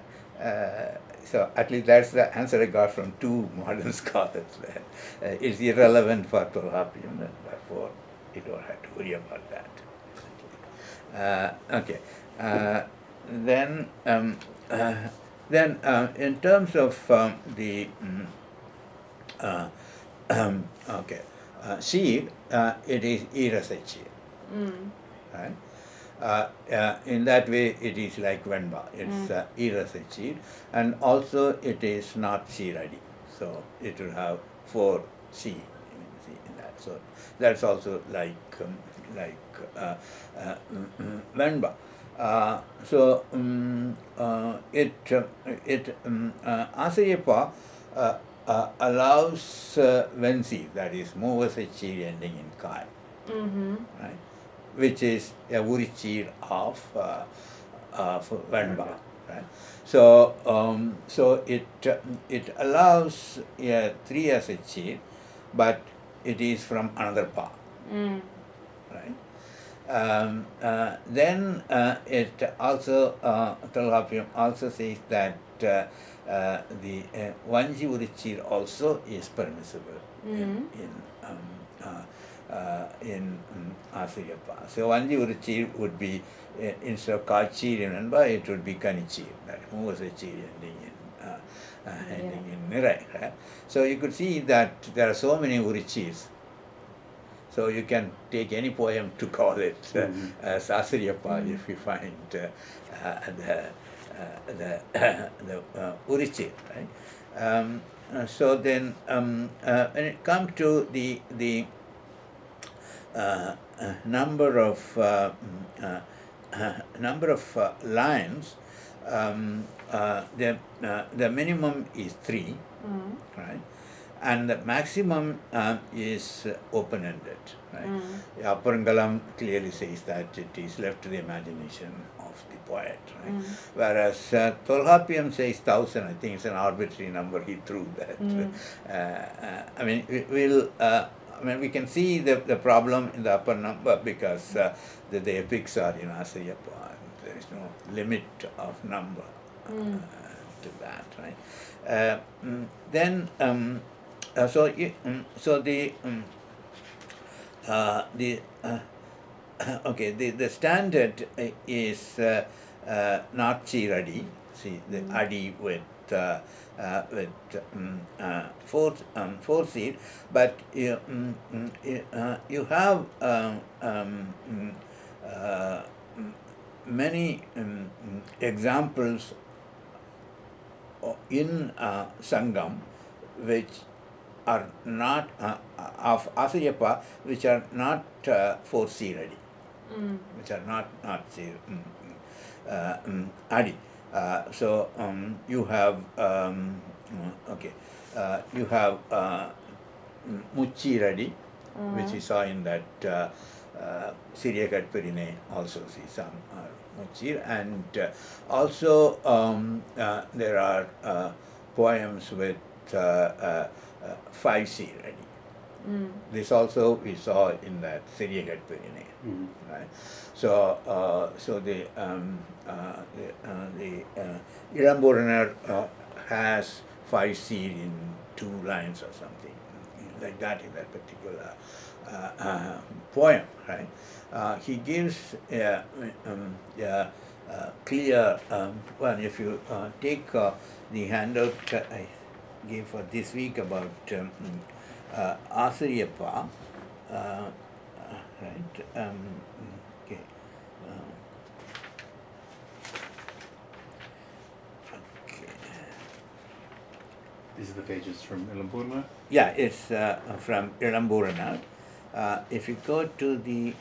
So at least that's the answer I got from two modern scholars. It's irrelevant for Tolkapiam, and therefore you don't have to worry about that. Okay. Then in terms of the okay, seed, it is irasachir, right? In that way, it is like Venba. It's irasachir, and also it is not C ready. So it will have 4 C in that So that's also Venba. Asayappa allows Vensi, that is Movasachir ending in Kai, right? Which is a Urichir of Venba, right? So it allows a 3 as a chir, but it is from another pa, right? Then it also Tolkappiyam also says that the Vanji Urichir also is permissible in Asayappa. So Vanji Urichir would be instead of Kachir in Venba, it would be Kanichir, that was a chir ending in Nirai. Right? So you could see that there are so many Urichirs. So you can take any poem to call it as Asariyappa if you find the Urichir, right? So then when it comes to the number of lines, the minimum is 3, right? And the maximum is open-ended, right? Apparangalam clearly says that it is left to the imagination of the poet, right? Whereas Tolkappiyam says 1,000. I think it's an arbitrary number he threw that. I mean, we can see the problem in the upper number because the epics are in Asayappa, and there is no limit of number to that, right? Then the standard is not Chiradi. See the Adi with four seed, but you have many examples in Sangam which are not of Asayappa, which are not 4C ready, which are not Adi. So you have you have Muchi ready, which we saw in that Syriacat Perine also see some Muchi, and also there are poems with 5C ready. This also we saw in that Syriacat Perine, right? So the Ilamboranar has 5C in 2 lines or something like that in that particular poem, right? He gives a clear well, if you take the handout I gave for this week about Asariyappa, right? Okay. These are the pages from Ilamburna? Yeah, it's from Ilamburna. If you go to the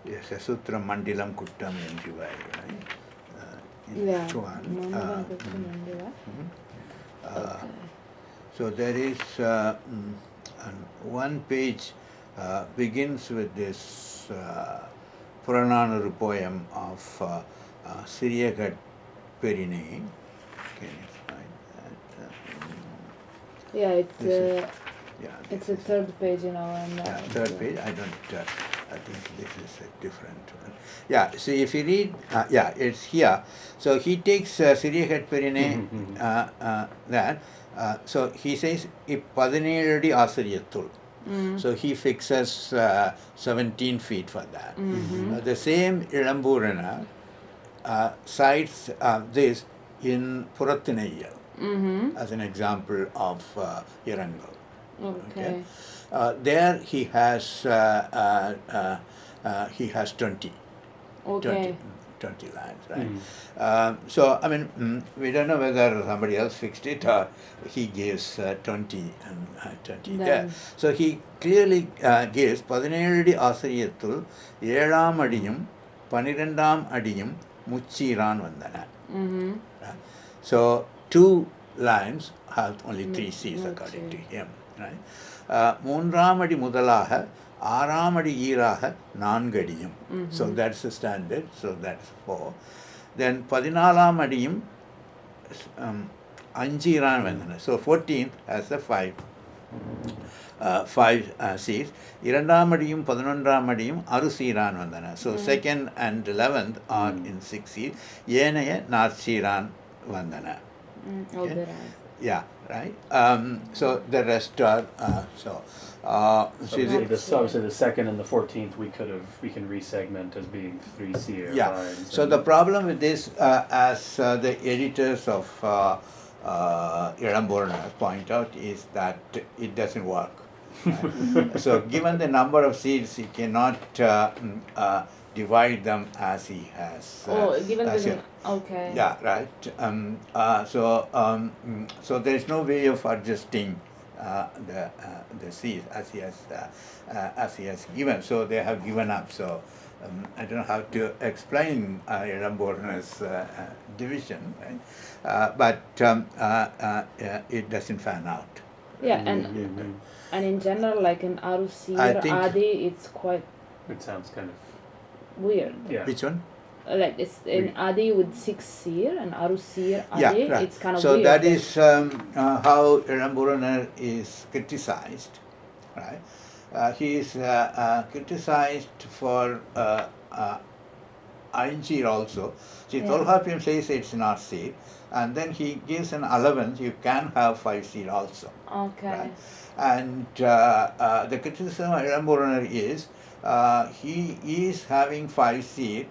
yes, a Sutra Mandilam Kuttam Enjiva, right? Yeah. One. So there is one page begins with this Purananuru poem of Syriacat Perine. Can you find that? Yeah, it's Yeah, it's the third page, and third page. I don't. I think this is a different one. Yeah. See, if you read, it's here. So he takes Syriacat Perine that. So he says, "Padaneladi Asariyathul." So he fixes 17 feet for that. The same Ilamburana cites this in Purathinayal. as an example of Irangal. Okay. There he has 20. Okay. 20 lines, right? So, I mean, we don't know whether somebody else fixed it or he gives 20 and 20 there. So, he clearly gives 17 ஆசிரியத்துள் 7ஆம் அடியும் 12ஆம் அடியும் முச்சீரான் வந்தன. So, 2 lines have only 3 C's according to him, right? 3ஆம் அடி முதலாக 6ஆம் அடி ஈராக 4 அடியும். So that's the standard. So that's 4. Then 14ஆம் அடியும் 5 ஈரான் வந்தன. So 14th has the 5 C's. 2ஆம் அடியும் 11ஆம் அடியும் 6 சீரான் வந்தன. So second and 11th are in 6 C's. ஏனைய 4 சீரான் வந்தன. Okay? Yeah, right. So the rest are so obviously the second and the 14th we can resegment as being 3 C lines. So the problem with this, as the editors of Iramborna point out, is that it doesn't work. Right? So given the number of seeds, you cannot divide them as he has. Given the okay. Yeah, right. So there is no way of adjusting the seeds as he has given. So they have given up. So I don't know how to explain Iramborna's division, right? But it doesn't fan out. Yeah, and in general, like in Arusir, Adi, it's quite. It sounds kind of weird. Yeah. Which one? Like it's in Adi with 6 Sir and Arusir Adi, right. it's kind of so weird. So that is how Iramborna is criticized, right? He is criticized for Ainjir also. See, Tolhapium says it's not seed, and then he gives an allowance, you can have 5 seed also. Okay. Right? And the criticism of Iramborna is he is having 5 seed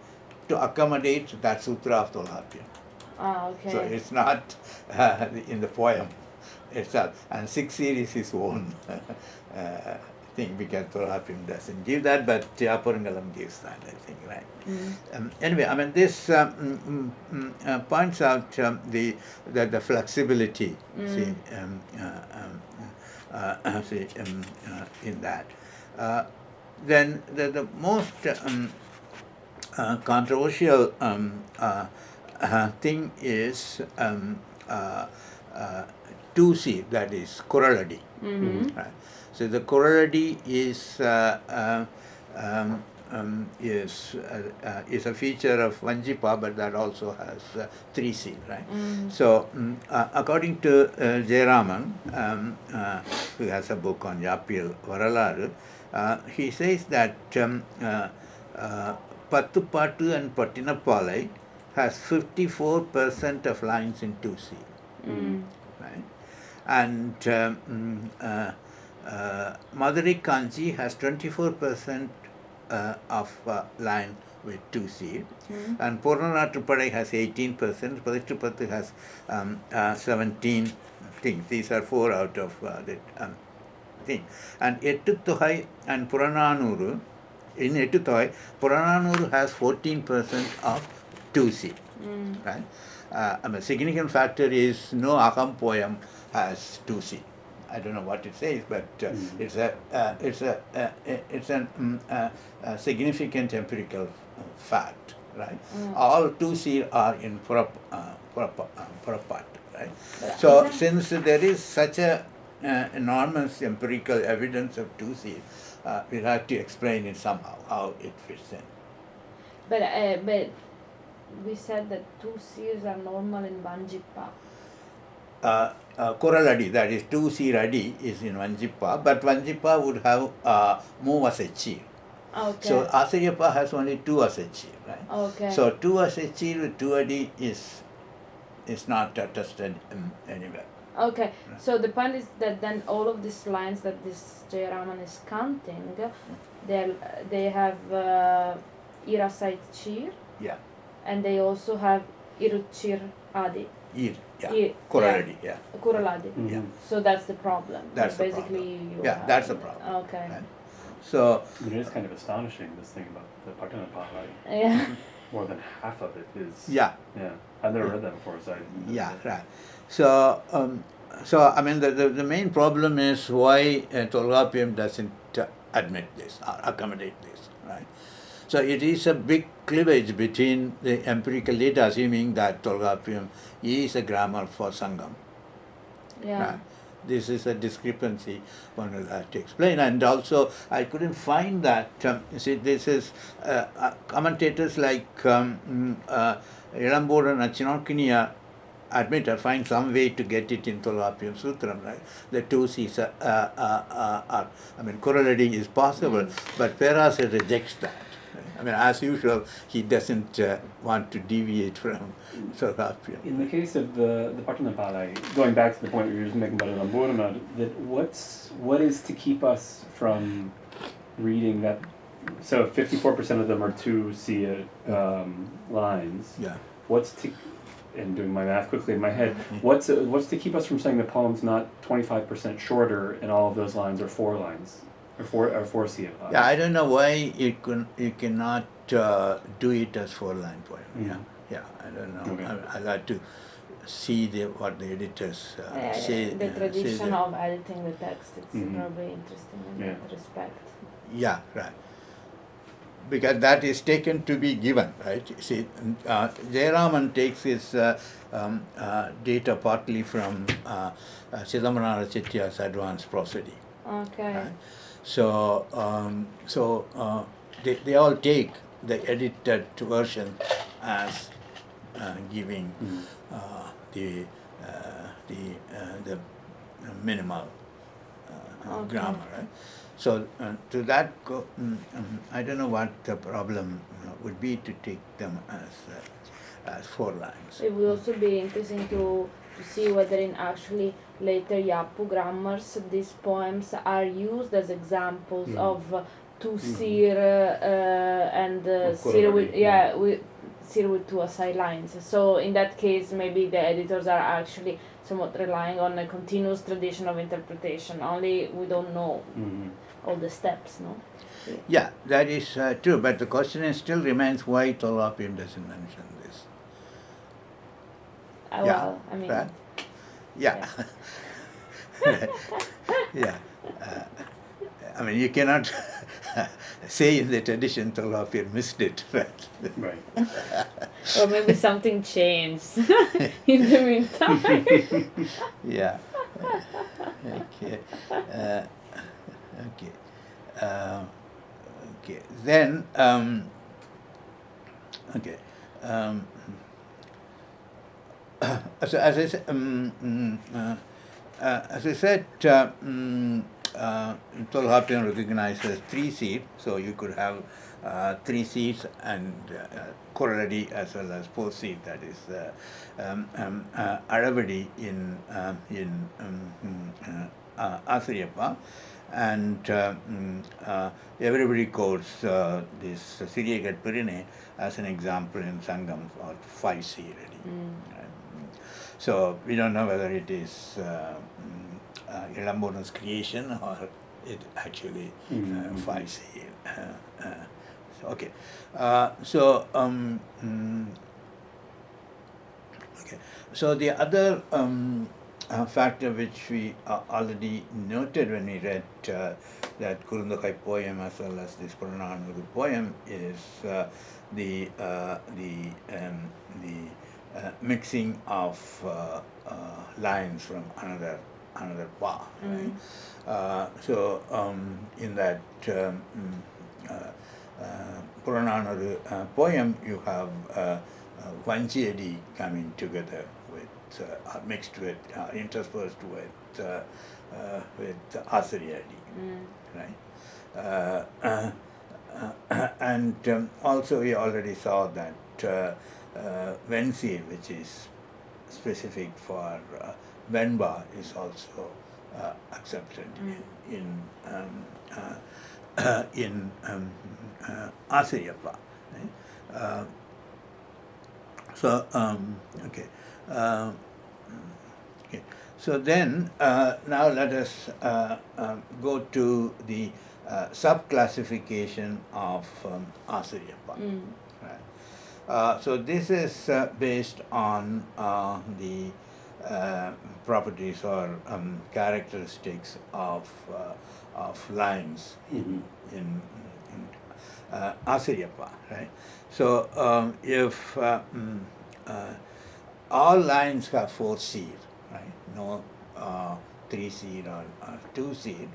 to accommodate that sutra of Tolhapiam. Okay. So it's not in the poem itself. And 6 seed is his own thing, because Tolhapiam doesn't give that, but Apurangalam gives that, I think, right? Anyway, I mean, this points out the flexibility, in that. Then the most controversial thing is 2C, that is Kuraladi. Right? So the Kuraladi is a feature of Vanjipa, but that also has 3C, right? So according to Jayaraman, who has a book on Yapil Varalaru, he says that Pattupattu and Pattinapalai has 54% of lines in 2C. Right? And Madurai Kanchi has 24% of line with 2C. And Purnanatrupadai has 18%, Paditupattu has 17 things. These are 4 out of the thing. And Ettuthai and Purananuru, in Ettuthai, Purananuru has 14% of 2C. Right? A significant factor is no Aham poem has 2C. I don't know what it says, but it's a significant empirical fact, right? All 2C are in Purapat, right? So since there is such a enormous empirical evidence of 2C, we'll have to explain it somehow, how it fits in. But we said that 2 C's are normal in Vanjipa. Koraladi, that is 2C Radi, is in Vanjipa, but Vanjipa would have Mu Asechi. Okay. So Asariyappa has only 2 Asechi, right? Okay. So 2 Asechi with 2 Adi is not attested anywhere. Okay, so the point is that then all of these lines that this Jayaraman is counting, they have Irasait Chir. Yeah. And they also have iruchir adi. Ir, yeah. Koraladi, yeah. Kuraladi. Yeah. So that's the problem. That's the basically problem. Yeah, that's the problem. Okay. Right? So, It is kind of astonishing, this thing about the Patanapala. Yeah. More than half of it is. yeah. Yeah. I've never read that before, so Yeah, right. So, I mean, the main problem is why Tolkapiam doesn't admit this or accommodate this, right? So it is a big cleavage between the empirical data, assuming that Tolkapiam is a grammar for Sangam. Yeah. Right? This is a discrepancy one will have to explain. And also, I couldn't find that. You see, this is commentators like Ilambur and Achinokiniya admit or find some way to get it in Tolkapiam Sutram, right? The two C's correlating is possible, but Perasa rejects that. I mean, as usual, he doesn't want to deviate from Tolkapiam. In the case of the Patanapala, going back to the point we were just making about Lamburna, that what is to keep us from reading that? So 54% of them are 2C lines. Yeah. And doing my math quickly in my head, what's to keep us from saying the poem's not 25% shorter and all of those lines are 4 lines, or 4C lines? Yeah, I don't know why you cannot do it as 4-line poem. Mm-hmm. Yeah, I don't know. Okay. I'll have to see what the editors say. The tradition say of editing the text, it's Mhm. probably interesting in that respect. Yeah, right. Because that is taken to be given, right? See, Jayaraman takes his data partly from Chidambaram Chettiar's advanced prosody. Okay. Right? So, they all take the edited version as giving the minimal grammar, right? So to that, I don't know what the problem would be to take them as 4 lines. It would also be interesting to see whether in actually later Yapu grammars these poems are used as examples of two sir and sir with sir with 2 aside lines. So in that case, maybe the editors are actually somewhat relying on a continuous tradition of interpretation. Only we don't know all the steps, no? Yeah, that is true. But the question still remains why Tolkapiam doesn't mention this. Well, I mean, right? Yeah. Yeah. I mean, you cannot say in the tradition Tolkapiam missed it, right? Right. or maybe something changed in the meantime. Yeah. Okay. Okay. Okay. Then. Okay. As I said, Tolkapiam recognizes 3 seeds, so you could have 3 seeds and Koraladi as well as 4 seeds. That is Aravadi in Asariyappa, and everybody quotes this Siriyagat Pirine as an example in Sangam for 5 seed. So we don't know whether it is Ilambona's creation or it actually 5C. Okay. Okay. So the other factor which we already noted when we read that Kurundakai poem as well as this Purananuru poem is the mixing of lines from another pa. Right? So in that Purananuru poem, you have Vanchiyadi coming together with mixed with interspersed with Asariyadi, right? And also we already saw that Vensi, which is specific for Venba, is also accepted in Asariyappa. Right? So, okay. Okay. So then, now let us go to the subclassification of Asariyappa. Right. So this is based on the properties or characteristics of lines in Asariyappa, right? So if all lines have 4 seed, right? No 3 seed or 2 seed.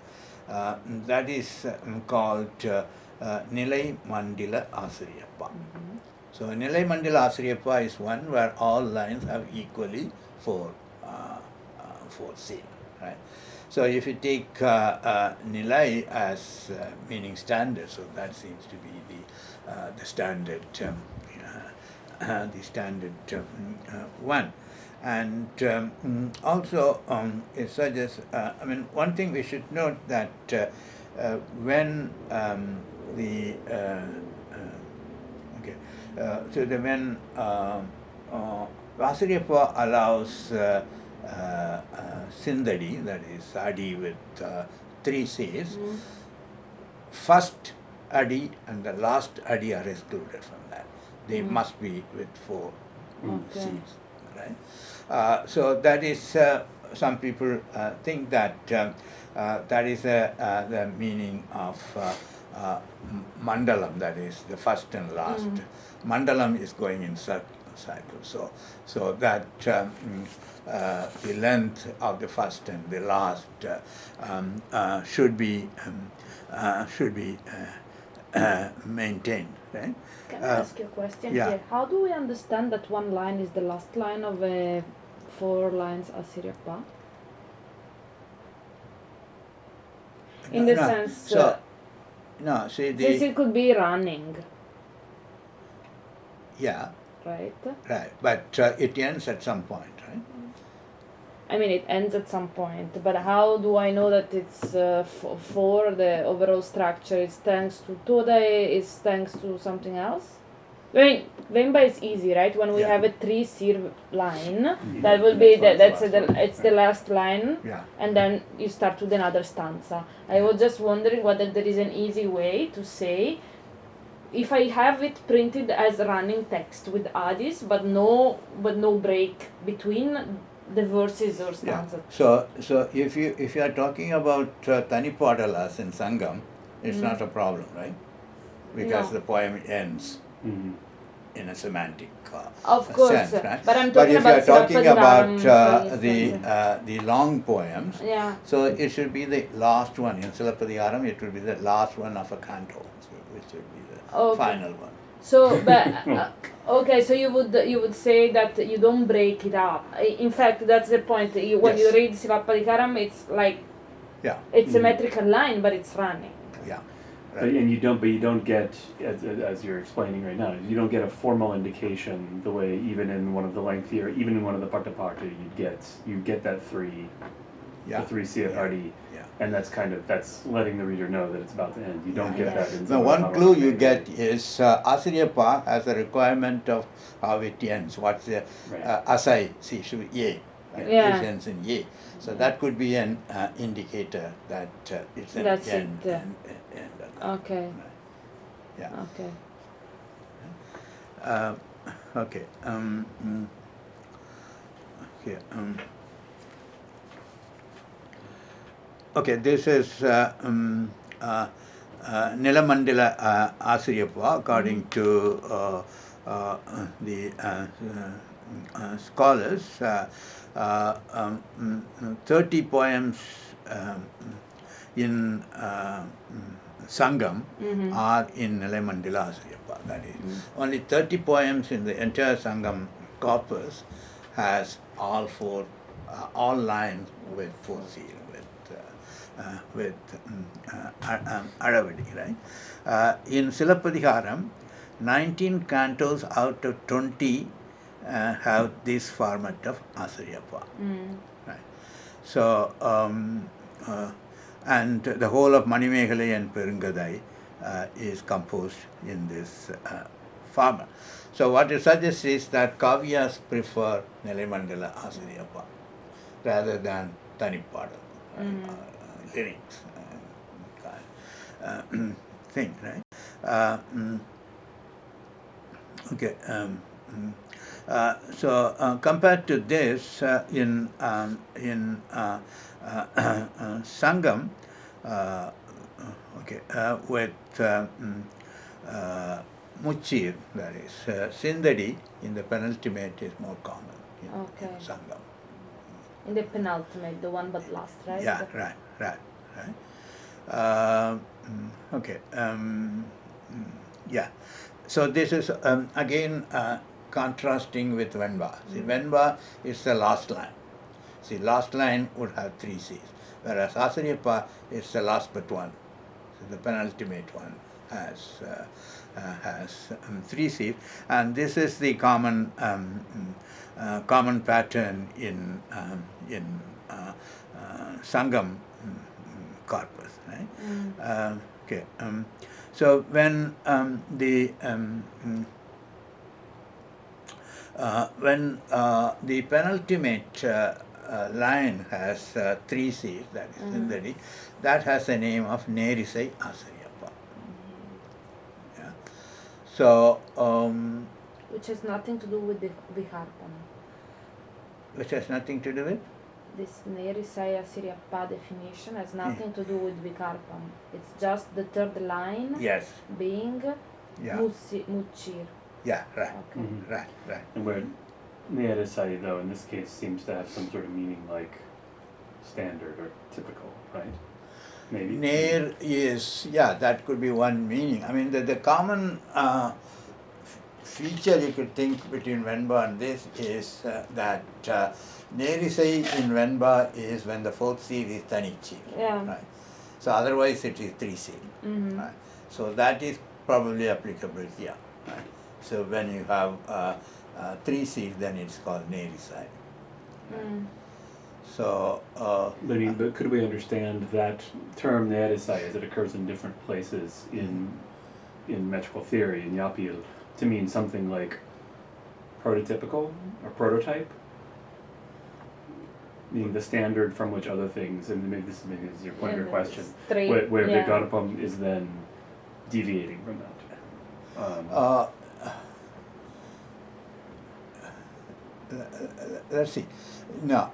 That is called Nilai Mandila Asariyappa. So Nilai Mandila Asariyappa is one where all lines have equally 4 seed, right? So if you take Nilai as meaning standard, so that seems to be the standard the standard one. And also it suggests, I mean, one thing we should note that when the okay, so the when Vasariyappa allows Sindadi, that is Adi with 3 seeds, first Adi and the last Adi are excluded from that. They must be with 4 seeds, right? So that is, some people think that that is the meaning of Mandalam, that is the first and last. Mandalam is going in cycle, so that the length of the first and the last should be maintained, right? Can I ask you a question yeah. here? How do we understand that one line is the last line of 4 lines Asariyappa? In the sense, so no, see the since it could be running, yeah, right? right, but it ends at some point, right? I mean, it ends at some point, but how do I know that it's for the overall structure? It's thanks to Toda, it's thanks to something else? I mean, Vemba is easy, right? When we have a 3 seed line, that will be the last line, and then you start with another stanza. I was just wondering whether there is an easy way to say, if I have it printed as running text with adis, but no break between the verses or stanzas. So if you are talking about Tanipadalas in Sangam, it's not a problem, right? Because the poem ends in a semantic of course, sense, right? But I'm talking if you are talking about the long poems, so it should be the last one. In Silappadiharam, it would be the last one of a canto, which would be the final one. So, but okay, so you would say that you don't break it up. In fact, that's the point. When you read Silappadiharam, it's like it's a metrical line, but it's running. Yeah. Right. And you don't get, as you're explaining right now, you don't get a formal indication the way even in one of the lengthier, even in one of the Paktapakta, you get that 3, the 3 CFRD, and that's letting the reader know that it's about to end. You don't get that in the one clue you get is Asariyappa has a requirement of how it ends. What's the Asai, see, should be Ye. It ends in Ye. So that could be an indicator that it's an end. Okay. Yeah. Okay. Okay. Okay. Okay. This is Nilamandila Asariyappa, according to the scholars. 30 poems in Sangam are in Nilamandila Asariyappa. That is, only 30 poems in the entire Sangam corpus has all lines with 4 seal, with Aravadi, right? In Silappadiharam, 19 cantos out of 20 have this format of Asariyappa. Right. So, and the whole of Manimekalai and Perungadai is composed in this format. So what it suggests is that Kavyas prefer Nilamandala Asariyappa rather than Tanipada, lyrics thing, right? Okay. So compared to this, in Sangam, with Muchir, that is Sindadi, in the penultimate is more common in Sangam. In the penultimate, the one but last, right? Yeah, right. Okay. Yeah. So this is again contrasting with Venba. See, Venba is the last line. See, last line would have 3 C's, whereas Asariyappa is the last but one. So the penultimate one has 3 C's, and this is the common common pattern in Sangam corpus, right? Okay. So when the penultimate line has 3 C's, that is Sindadi, that has the name of Nerisai Asariyappa. Yeah. So which has nothing to do with the Viharpam. Which has nothing to do with? This Nerisai Asariyappa definition has nothing to do with Vikarpam. It's just the third line being Muchir. Yeah, right. Okay. Right. And where Nerisai, though, in this case, seems to have some sort of meaning like standard or typical, right? Maybe. Near is, that could be one meaning. I mean, the common feature you could think between Venba and this is that Nerisai in Venba is when the fourth seal is Tanichi. Yeah. Right. So otherwise it is 3 seal. Right. So that is probably applicable here. Right. So when you have 3 seals, then it's called Nerisai. Right. So, but could we understand that term Nerisai as it occurs in different places in metrical theory, in Yapil, to mean something like prototypical or prototype? Meaning the standard from which other things, and maybe this is your point of your question, where Vikarpam is then deviating from that. Let's see. No,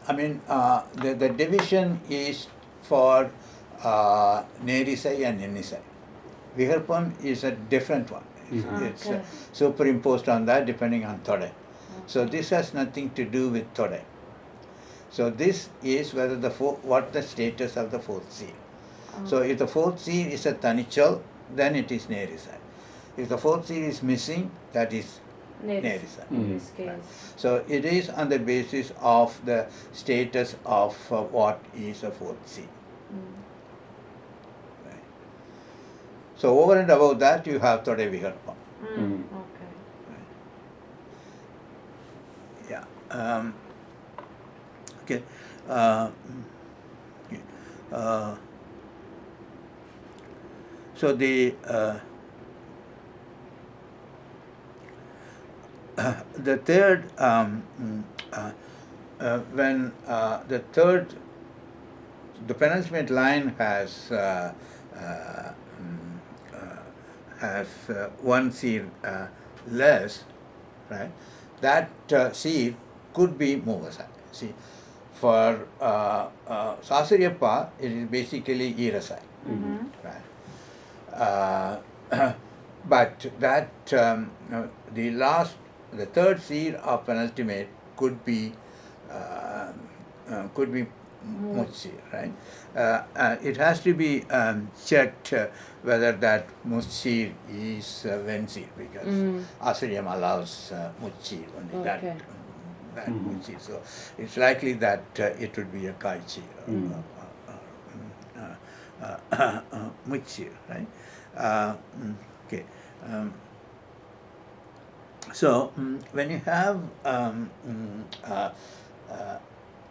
I mean, the division is for Nerisai and Yenisai. Viharpam is a different one. It's superimposed on that depending on Tode. So this has nothing to do with Tode. So this is whether what the status of the fourth seal. So if the fourth seal is a Tanichal, then it is Nerisai. If the fourth seal is missing, that is Nerisai. In this case. Right. So it is on the basis of the status of what is a fourth seal. Right. So over and above that, you have Tode Viharpam. Okay. Right. Yeah. Okay. So the third when the penultimate line has 1 seal less, right? That seal could be moved aside. See, for Sasariyappa, it is basically Irasai, right? But that the third seal of penultimate could be Muchir, right? It has to be checked whether that Muchir is Vensil, because Asariyam allows Muchir, only that Muchir. So it's likely that it would be a Kaichi Muchir, right? Okay. So when you have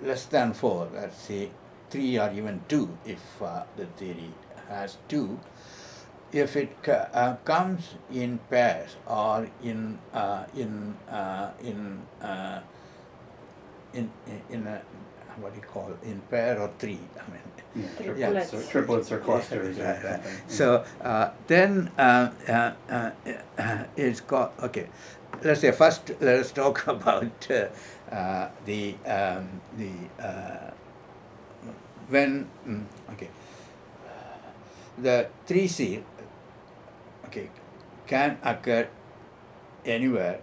less than 4, let's say 3 or even 2, if the theory has 2, if it comes in pairs or in a, what do you call, in pair or three, I mean. Triplets or clusters or Right, right. something. So then it's called, okay, let's say first let us talk about the when okay, the 3C, okay, can occur anywhere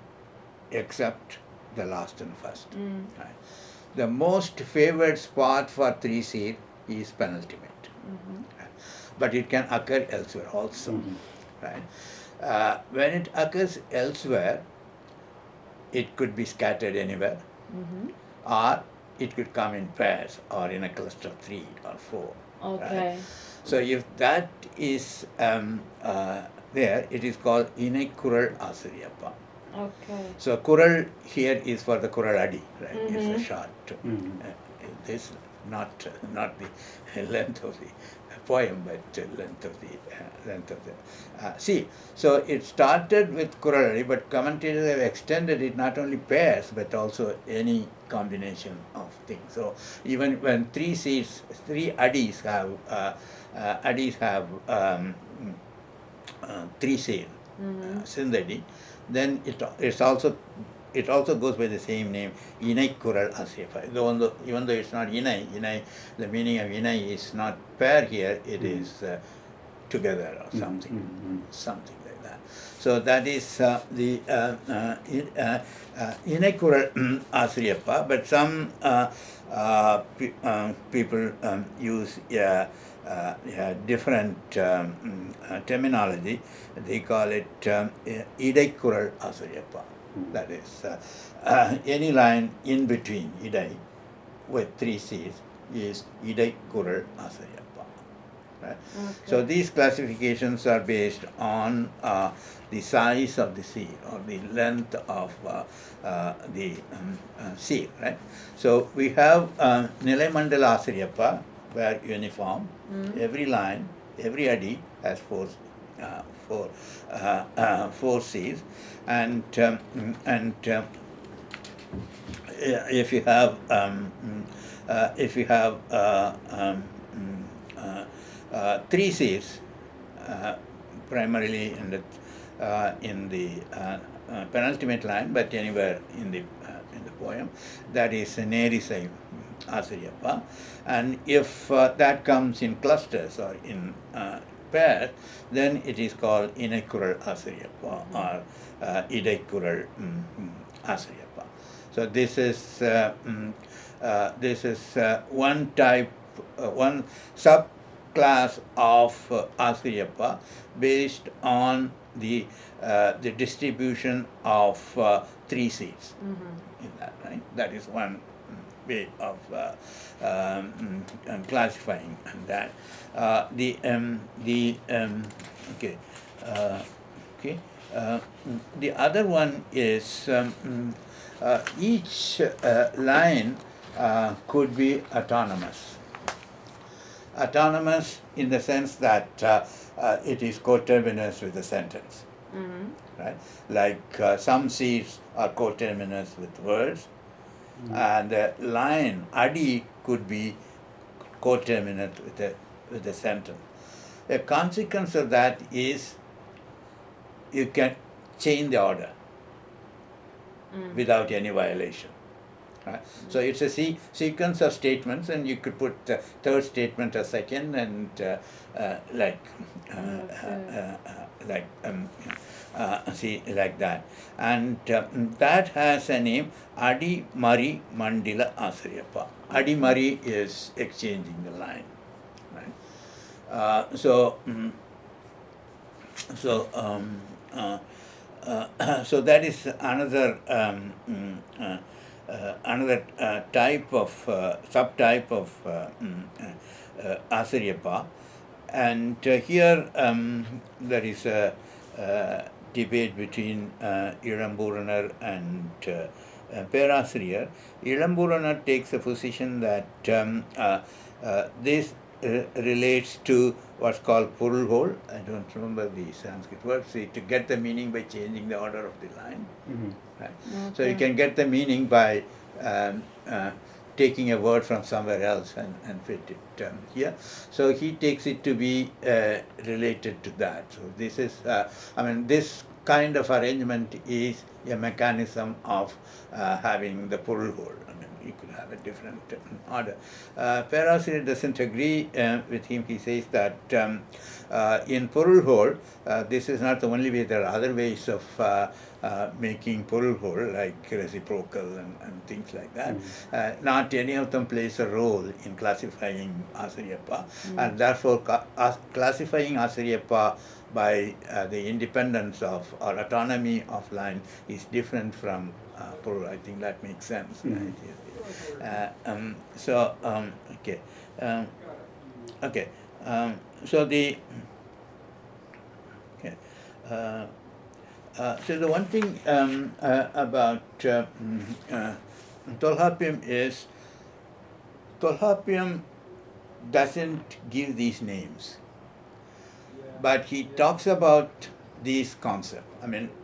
except the last and first. Right? The most favored spot for 3C is penultimate. Right? But it can occur elsewhere also. Right? When it occurs elsewhere, it could be scattered anywhere, or it could come in pairs or in a cluster of 3 or 4. Okay. Right? So if that is there, it is called Inekural Asariyappa. Okay. So Kural here is for the Kural Adi, right? It's a short. This not the length of the poem, but length of the see. So it started with Kural Adi, but commentators have extended it not only pairs but also any combination of things. So even when three Adis have three seed, Sindhadi, then it also goes by the same name, Inai Kural Asyafa. Even though it's not Inai, the meaning of Inai is not pair here, it is together or something, something like that. So that is the Inai Kural Asriyappa, but some people use different terminology. They call it Idai Kural Asariyappa. That is any line in between Idai with 3 C's is Idai Kural Asariyappa. Right? Okay. So these classifications are based on the size of the seed or the length of the seed. Right? So we have Nilai Mandala Asariyappa, where uniform. Every line, every adi has four C's, and if you have three C's, primarily in the penultimate line, but anywhere in the poem, that is Nerisai Asariyappa. And if that comes in clusters or in pairs, then it is called Inekural Asariyappa or Idekural Asariyappa. So this is one type, one subclass of Asariyappa based on the distribution of 3 C's in that, right? That is one way of classifying that. The other one is each line could be autonomous. Autonomous in the sense that it is coterminous with the sentence. Right? Like some C's are coterminous with words, and the line adi could be coterminant with a sentence. A consequence of that is you can change the order without any violation. Right? So it's a sequence of statements, and you could put the third statement as second, and like that. And that has a name, Adi Mari Mandila Asariyappa. Adi Mari is exchanging the line. Right? So that is another type of subtype of Asariyappa, and here there is a debate between Ilamburanar and Perasariyar. Ilamburanar takes a position that this relates to what's called purul hole. I don't remember the Sanskrit word. See, to get the meaning by changing the order of the line. Right? So you can get the meaning by taking a word from somewhere else and fit it here. So he takes it to be related to that. So this is, this kind of arrangement is a mechanism of having the purul hole. You could have a different order. Perasir doesn't agree with him. He says that in purul hole, this is not the only way. There are other ways of making purul hole, like reciprocal and things like that. Not any of them plays a role in classifying Asariyappa, and therefore classifying Asariyappa by the independence of or autonomy of line is different from purul. I think that makes sense. Right? Okay. Okay. So the okay. So the one thing about Tolhapiam is Tolhapiam doesn't give these names, but he talks about these concepts.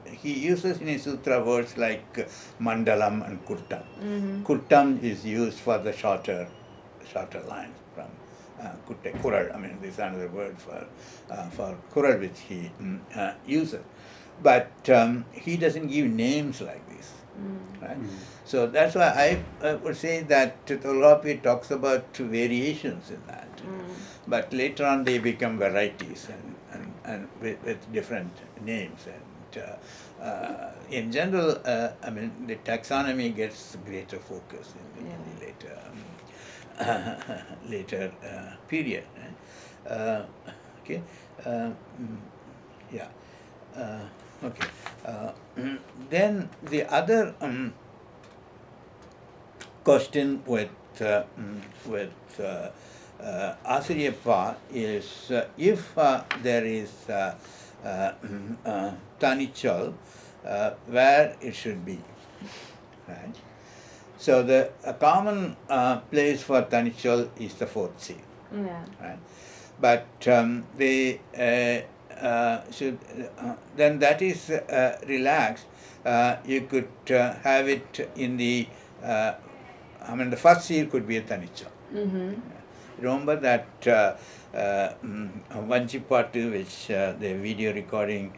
He uses in his sutra words like mandalam and kurtam. Kurtam is used for the shorter lines from kural. This is another word for kural which he uses. But he doesn't give names like this. Right? So that's why I would say that Tolhapi talks about variations in that. But later on they become varieties and with different names. And in general, the taxonomy gets greater focus in the later period. Right? Okay. Yeah. Okay. Then the other question with Asariyappa is if there is Tanichal, where it should be, right? So the common place for Tanichal is the fourth seal, right? But they should then that is relaxed. You could have it in the the first seal could be a Tanichal. Remember that Vanchipattu, which the video recording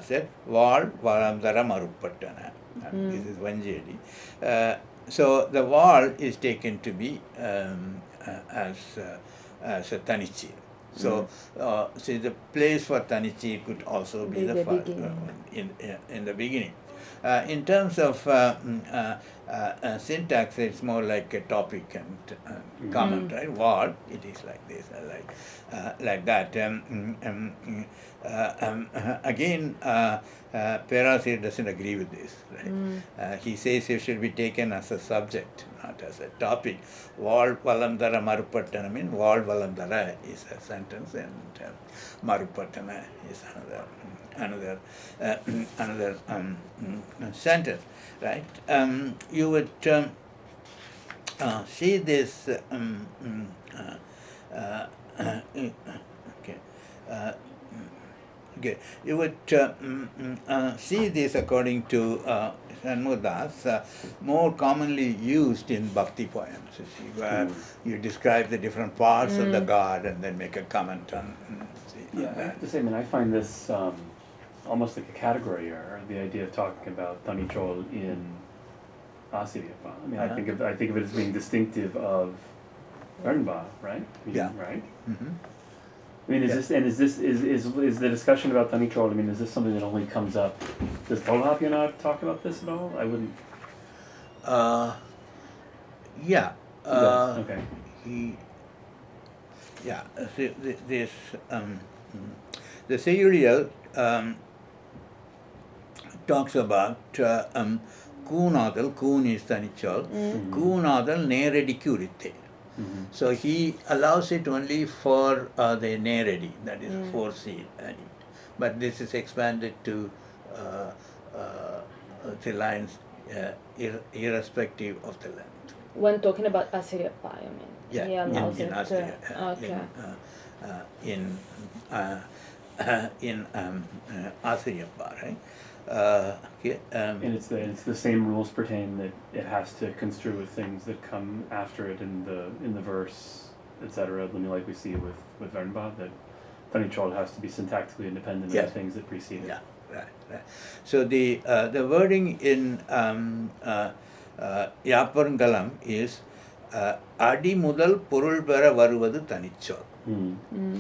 said, Val Valamdara Marupattana. This is Vanjedi. So the Val is taken to be as a Tanichi. So, see, the place for Tanichi could also be the first, in the beginning. In terms of syntax, it's more like a topic and comment, right? What it is like this, like that. Again, Perasir doesn't agree with this. Right? He says it should be taken as a subject, not as a topic. Val Valamdara Marupattana means Val Valamdara is a sentence, and Marupattana is another sentence, right? You would see this. Okay, you would see this according to Shanmudas, more commonly used in bhakti poems, you see, where you describe the different parts of the god and then make a comment on. Yeah, I have to say, I find this almost like a category error. The idea of talking about Tanichol in Asariyappa. I think of it as being distinctive of Ernba, right? Right. Is the discussion about Tanichol? Is this something that only comes up? Does Tolhapian not talk about this at all? I wouldn't. Yeah. Okay. This the Sayurial talks about Koonadal. Koon is Tanichal. Koonadal Neredi Kurite. So he allows it only for the Neredi, that is 4 seal. But this is expanded to the lines irrespective of the length. When talking about Assyria-Pa, I mean, Yeah, he allows in it. Assyria, Okay. in Assyria, right? Okay, And it's the same rules pertain that it has to construe with things that come after it in the verse, etc. Like we see with Vernba, that Tanichol has to be syntactically independent of Yes. the things that precede it. yeah, right. So the wording in Yaparangalam is Adi Mudal Porul Bera Varuvadu Tanichol.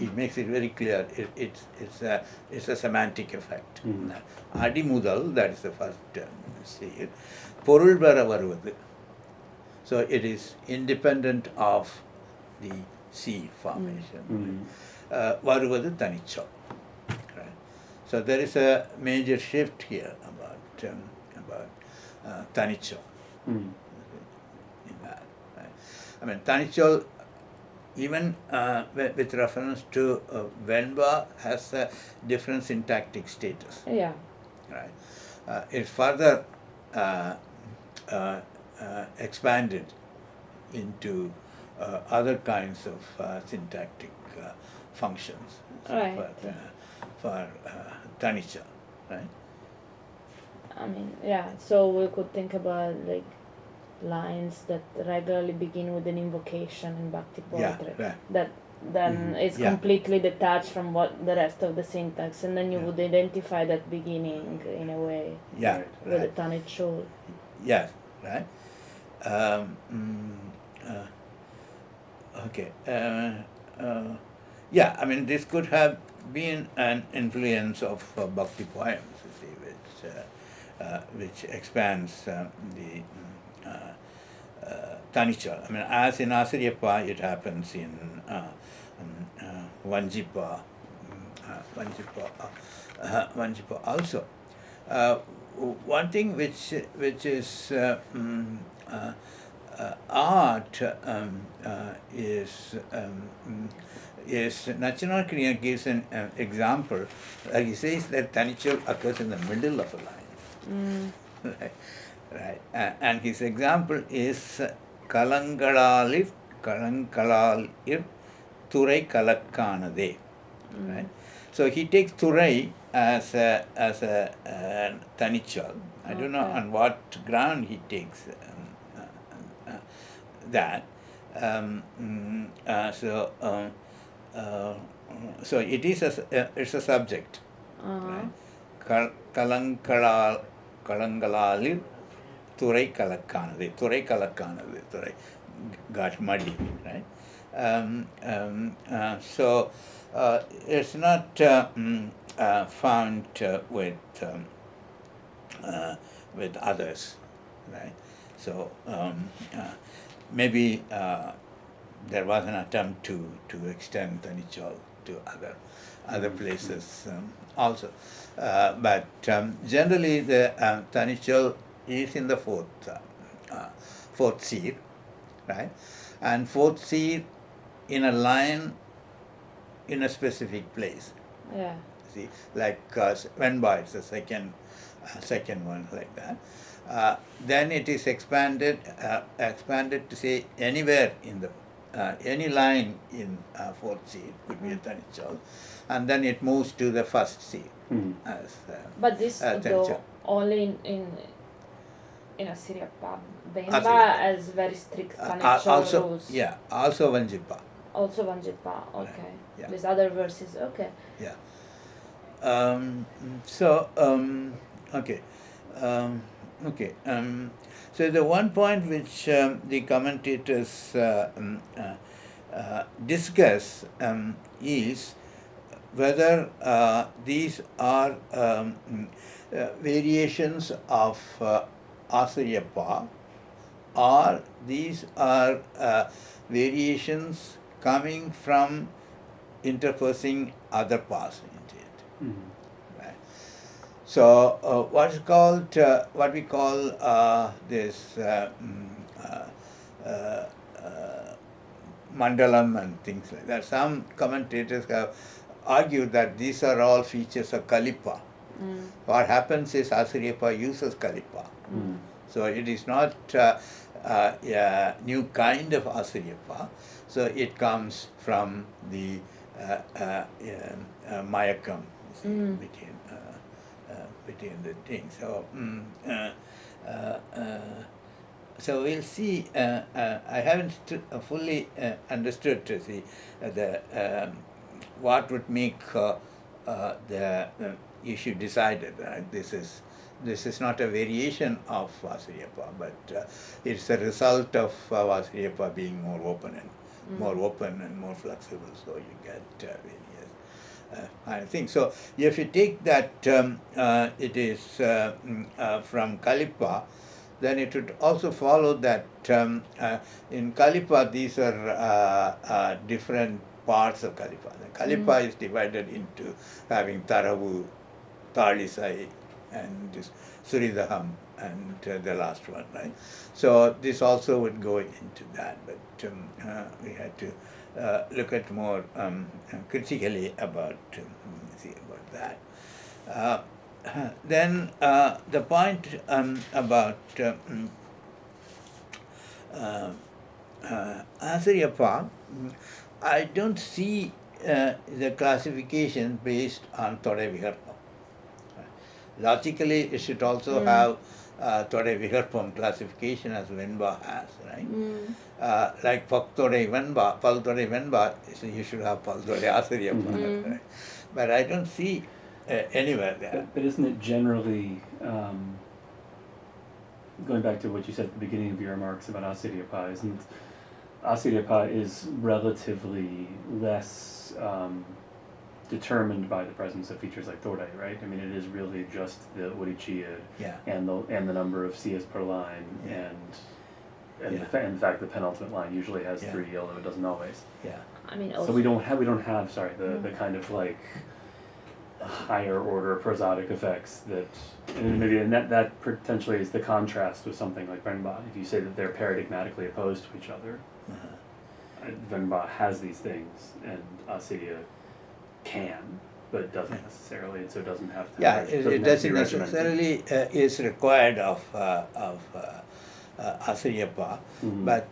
It makes it very clear. It's a semantic effect. Adi Mudal, that is the first seal. Porul Bera Varuvadu. So it is independent of the sea formation. Varuvadu Tanichol. Right. So there is a major shift here about Tanichol. In that, right? I mean, Tanichol, even with reference to Venba, has a different syntactic status. Yeah. Right. It's further expanded into other kinds of syntactic functions Right. for Tanisha, right? I mean, yeah. So we could think about like lines that regularly begin with an invocation in Bhakti poetry. Yeah, right. That then is Yeah. completely detached from what the rest of the syntax, and then you Yeah. would identify that beginning in a way Yeah, with right. the Tanichol. Yes, right. Okay. Yeah, I mean, this could have been an influence of Bhakti poems, you see, which expands the Tanichal. I mean, as in Asiriyappa, it happens in Vanjipa, Vanjipa also. One thing which is art is Nachinal Kriya gives an example. He says that Tanichal occurs in the middle of a line. Right. And his example is Kalangalalif Thurai Kalakkanade. Right. So he takes Thurai as a Tanichal. I don't know on what ground he takes that. So it is it's a subject. Right? Kalangalalil Thurai Kalakkanade. Thurai Kalakkanade. Thurai got muddy. Right? So it's not found with others, right? So maybe there was an attempt to extend Tanichol to other places also, but generally the Tanichol is in the fourth seer, right? And fourth seer in a line in a specific place. Yeah. See, like Venba is the second one, like that. Then it is expanded to say anywhere in the any line in fourth seed could be a Tanichal, and then it moves to the first seed as But this though Tanichal. only in Assyria-Pa. Venba Assyria-Pa. has very strict Tanichal rules. Yeah, also Vanjipa. Also Vanjipa, okay. Yeah. There's other verses, okay. Yeah. Okay. So the one point which the commentators discuss is whether these are variations of Asariyappa, or these are variations coming from interposing other paths into it. Right. So what we call this mandalam and things like that. Some commentators have argued that these are all features of Kalipa. What happens is Asariyappa uses Kalipa. So it is not a new kind of Assyriapa. So it comes from the Mayakam between the things. So. So we'll see. I haven't fully understood to see the what would make the issue decided. Right? This is not a variation of Vasiriyappa, but it's a result of Vasiriyappa being more open and more flexible. So you get various. I think so. If you take that, it is from Kalipa. Then it would also follow that in Kalipa, these are different parts of Kalipa. The Kalipa is divided into having Taravu, Talisai, and this Suridaham, and the last one, right? So this also would go into that, but we had to look at more critically about that. Then the point about Assyriapa, I don't see the classification based on Tode Viharpam. Logically, it should also have Tode Viharpam classification as Venba has, right? Like Paktode Venba, Paltode Venba, so you should have Paltode Assyriapa, right? But I don't see anywhere there. But isn't it generally, going back to what you said at the beginning of your remarks about Assyriapa, isn't Assyriapa is relatively less determined by the presence of features like Tode, right? I mean, it is really just the Urichia and the number of Cs per line, and the fact the penultimate line usually has 3, although it doesn't always. Yeah. I mean, so we don't have the kind of like higher order prosodic effects and that potentially is the contrast with something like Venba. If you say that they're paradigmatically opposed to each other, Venba has these things and Assyria can, but doesn't necessarily, and so it doesn't have to. It doesn't necessarily is required of Assyriapa, but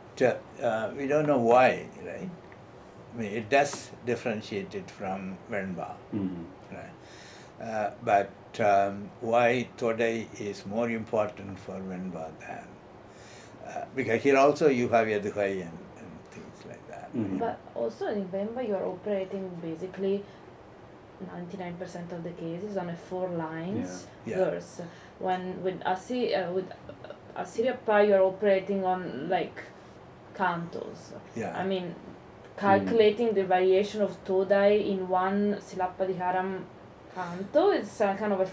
we don't know why, right? I mean, it does differentiate it from Venba, right? But why Tode is more important for Venba than because here also you have Yaduhai and things like that. But also in Venba you are operating basically 99% of the cases on a 4 lines verse. When with Assyriapa you are operating on like cantos. I mean, calculating the variation of Todai in one Silappadiharam canto is kind of a I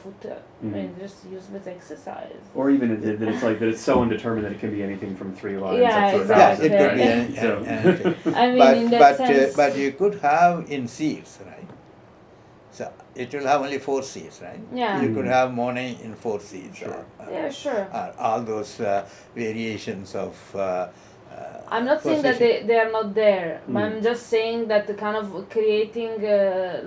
mean, just useless exercise. Or even that it's like that it's so undetermined that it can be anything from 3 lines Yeah, up to exactly. 1,000. It could Right? be anything. I mean, in that sense. But you could have in Cs, right? So it will have only 4 Cs, right? Yeah. You could have Monet in 4 Cs. Sure. Sure. All those variations of. I'm not saying that they are not there, but I'm just saying that the kind of creating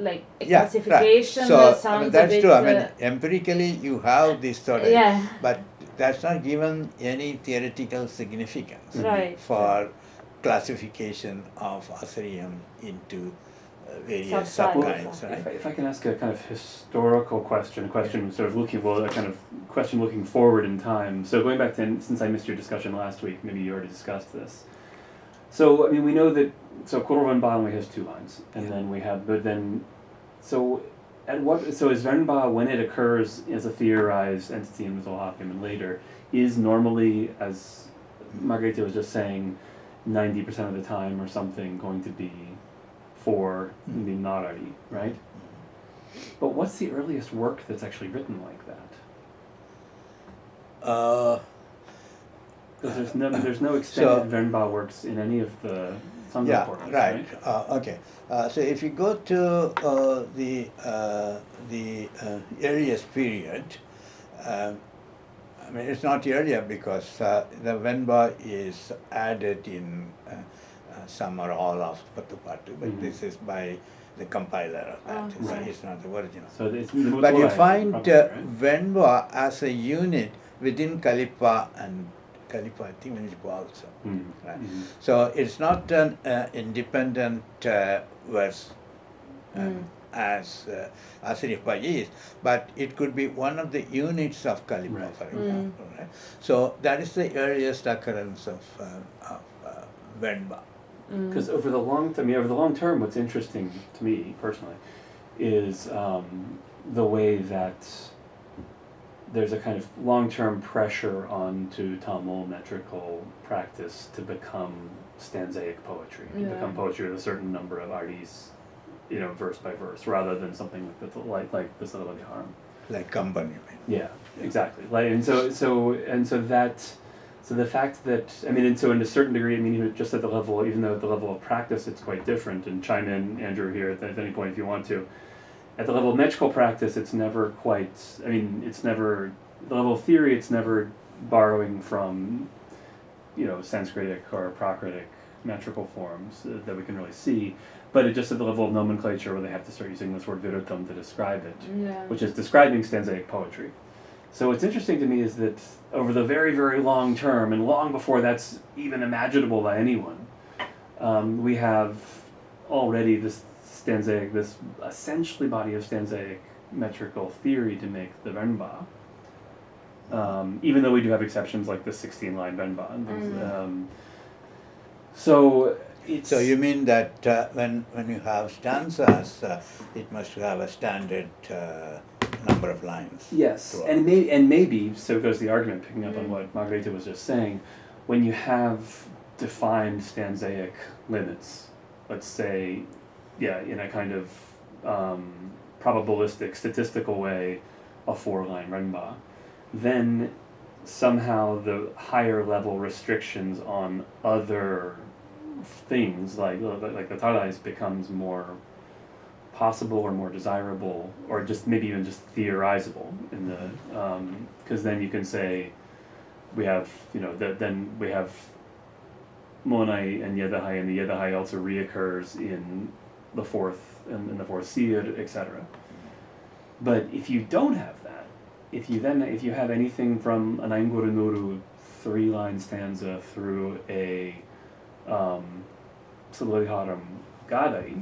like a classification right. So sounds I mean, that's a bit. true. I mean, empirically you have this sort of, but that's not given any theoretical significance for classification of Assyrian into various subkinds. Right? If I can ask a kind of historical question, sort of looking forward in time. So going back to, since I missed your discussion last week, maybe you already discussed this. So I mean, we know that Korovan only has 2 lines, and then we have, so is Venba, when it occurs as a theorized entity in Mitholhakim and later, is normally, as Margarita was just saying, 90% of the time or something going to be for the Narari, right? But what's the earliest work that's actually written like that? Because there's no extended Venba works in any of the Sangha portals, right? Okay. So if you go to the earliest period, I mean it's not earlier because the Venba is added in some or all of Patupatu, but this is by the compiler of that. It's not the original. So it's but you find Venba as a unit within Kalipa and Kalipa, I think Venerable also. Right? Mm-hmm. So it's not an independent verse as Asiripa is, but it could be one of the units of Kalipa, Right. for example. Right? So that is the earliest occurrence of Venba. Because over the long term, what's interesting to me personally is the way that there's a kind of long-term pressure onto Tamil metrical practice to become stanzaic poetry, to become poetry with a certain number of artis, verse by verse, rather than something like the Salavadiharam. Like company. Yeah, exactly. So the fact that, and so in a certain degree, even just at the level, even though at the level of practice it's quite different, and chime in, Andrew, here at any point if you want to. At the level of metrical practice, it's never quite, the level of theory, it's never borrowing from, Sanskritic or Prakritic metrical forms that we can really see, but just at the level of nomenclature where they have to start using this word virutam to describe it, which is describing stanzaic poetry. So what's interesting to me is that over the very, very long term, and long before that's even imaginable by anyone, we have already this essentially body of stanzaic metrical theory to make the Venba. Even though we do have exceptions like the 16-line Venba. So you mean that when you have stanzas, it must have a standard number of lines? Yes, and maybe, so goes the argument, picking up on what Margarita was just saying, when you have defined stanzaic limits, let's say, in a kind of probabilistic, statistical way, a 4-line Renba, then somehow the higher level restrictions on other things, like the Talais, becomes more possible or more desirable, or just maybe even just theorizable in the, because then you can say, we have, then we have Monai and Yedahai, and the Yedahai also reoccurs in the fourth seer, etc. But if you don't have that, if you have anything from an Ainguru Nuru 3-line stanza through a Salavadiharam Gadai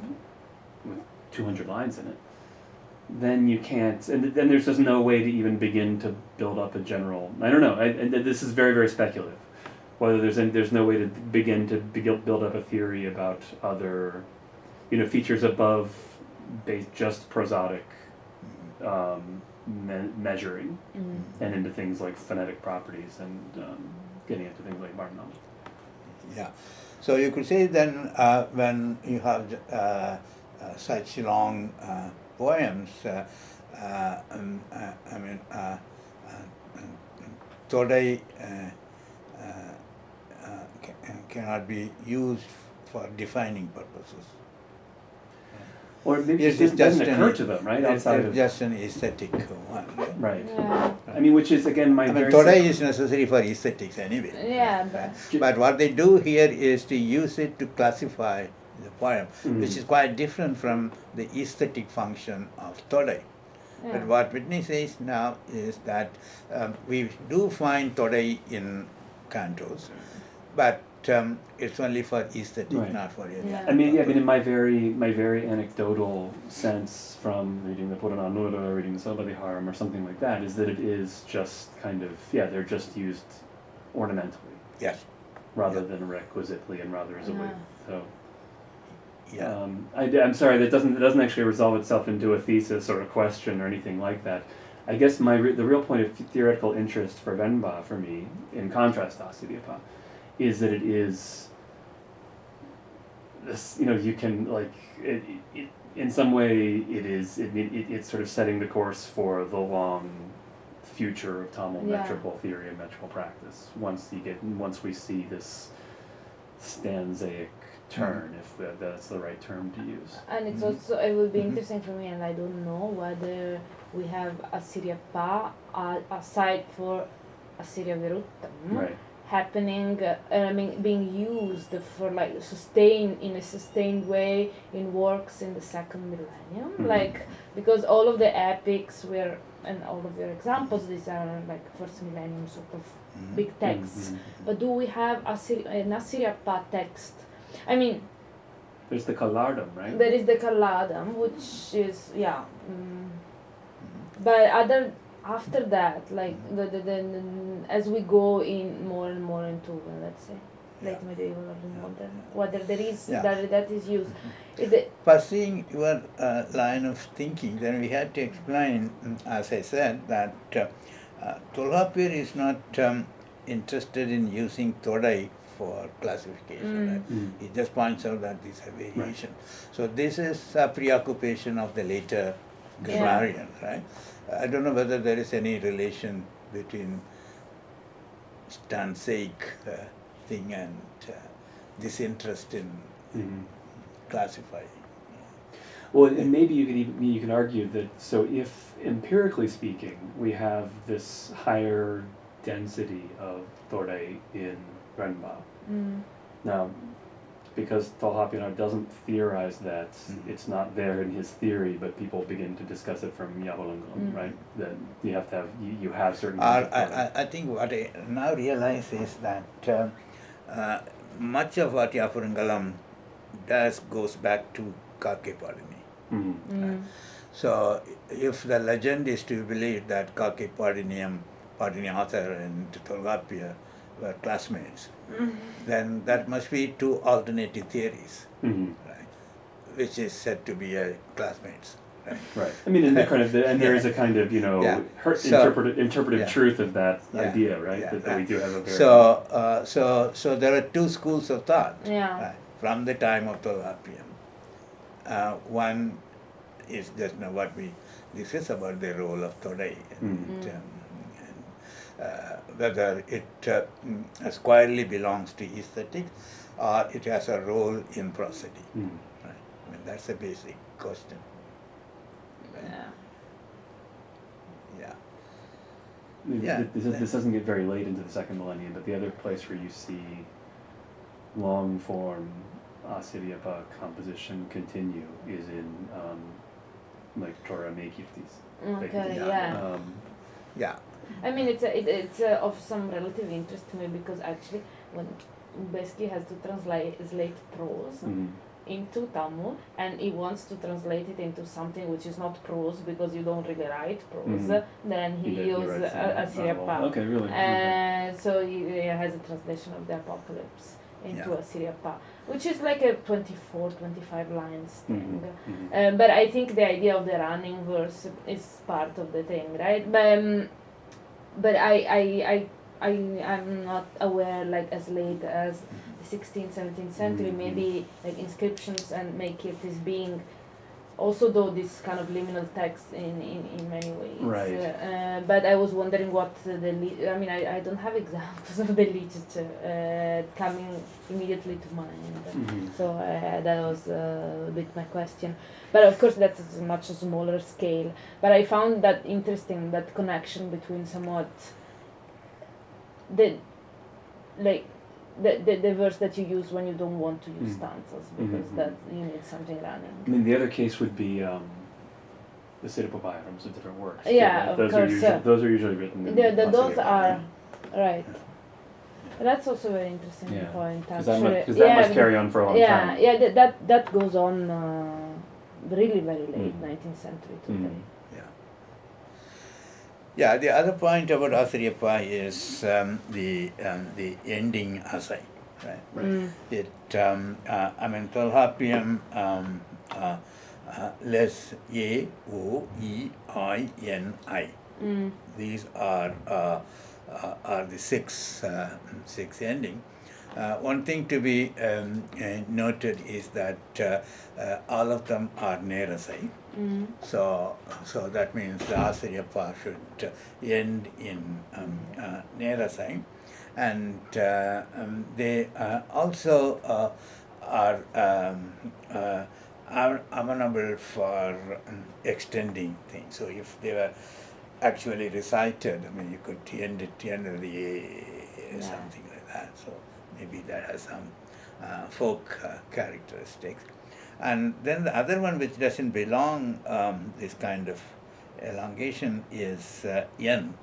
with 200 lines in it, then you can't, and then there's just no way to even begin to build up a general, I don't know, and this is very, very speculative, whether there's no way to begin to build up a theory about other, features above just prosodic measuring, and into things like phonetic properties, and getting into things like Barnum. Yeah, so you could say then when you have such long poems, Todai cannot be used for defining purposes. Or maybe it doesn't occur to them, right? Outside of just an aesthetic one. Right. Yeah. Which is again Todai is necessary for aesthetics anyway. Yeah. But what they do here is to use it to classify the poem, which is quite different from the aesthetic function of Todai. Yeah. But what Whitney says now is that we do find Todai in cantos, but it's only for aesthetic, right. not for any. Yeah. In my very anecdotal sense from reading the Purananura, reading the Salavadiharam, or something like that, is that it is just kind of, they're just used ornamentally. Yes. Rather than requisitely, and rather as a way. So. Yeah. I'm sorry, that doesn't actually resolve itself into a thesis or a question or anything like that. I guess the real point of theoretical interest for Venba, for me, in contrast to Asiryapa, is that it is this, you can, it in some way it's sort of setting the course for the long future of Tamil metrical theory and metrical practice, once we see this stanzaic turn, if that's the right term to use. And it's also, it will be interesting for me, and I don't know whether we have Asiryapa aside for Asirya Viruttam happening, being used for in a sustained way in works in the second millennium, because all of the epics and all of your examples, these are first millennium sort of big texts. Mhm. But do we have an Assyriapa text? I mean, There's the Kallardam, right? there is the Kalladam, which is but after that, like the as we go in more and more into let's say late medieval or modern, whether there is that is used. Pursuing your line of thinking, then we had to explain, as I said, that Tolapir is not interested in using Todai for classification. Right? He just points out that these are variation. Right. So this is a preoccupation of the later grammarian, right? I don't know whether there is any relation between Stanzaic thing and this interest in classifying. Well, and maybe you can argue that, so if empirically speaking we have this higher density of Tordai in Renba, now because Tolhappianar doesn't theorize that, it's not there in his theory, but people begin to discuss it from Yavolungon, right? That you have to have you have certain. I think what I now realize is that much of what Yavurangalam does goes back to Kake Padini. So if the legend is to be believed that Kake Padini Author and Tolgapia were classmates, then that must be two alternative theories, right? Which is said to be classmates. Right. I mean, in the kind of and there is a kind of interpretive truth of that idea, right? That we do have a very so there are two schools of thought from the time of Tolhapian. One is just what we discuss about the role of Todai and whether it squarely belongs to aesthetics or it has a role in prosody. Right? I mean, that's a basic question. This doesn't get very late into the second millennium, but the other place where you see long form Assyriapa composition continue is in like Torah Mekiftis. I mean, it's of some relative interest to me because actually, when Beski has to translate prose into Tamil, and he wants to translate it into something which is not prose because you don't really write prose, then he uses Assyriapa. Okay, really. So he has a translation of the Apocalypse into Assyriapa, which is like a 25 lines thing. But I think the idea of the running verse is part of the thing, right? But I'm not aware, like as late as the 16th, 17th century, maybe like inscriptions and make it as being also though this kind of liminal text in many ways. Right. But I was wondering what I don't have examples of the literature coming immediately to mind. So that was a bit my question. But of course that's a much smaller scale. But I found that interesting, that connection between somewhat the verse that you use when you don't want to use stanzas because that you need something running. I mean, the other case would be the Siddhapapayarams of different works. Yeah, of course. Those are usually written in those are right. That's also a very interesting point. Because that must carry on for a long time. Yeah, that goes on really very late 19th century today. Yeah, the other point about Assyriapa is the ending asai, right? It Tolhapiam less A O E I N I. These are the six ending. One thing to be noted is that all of them are nerasai. So that means the Assyriapa should end in nerasai, and they also are amenable for extending things. So if they were actually recited, I mean, you could end it under the A, something like that. So maybe that has some folk characteristics. And then the other one which doesn't belong this kind of elongation is N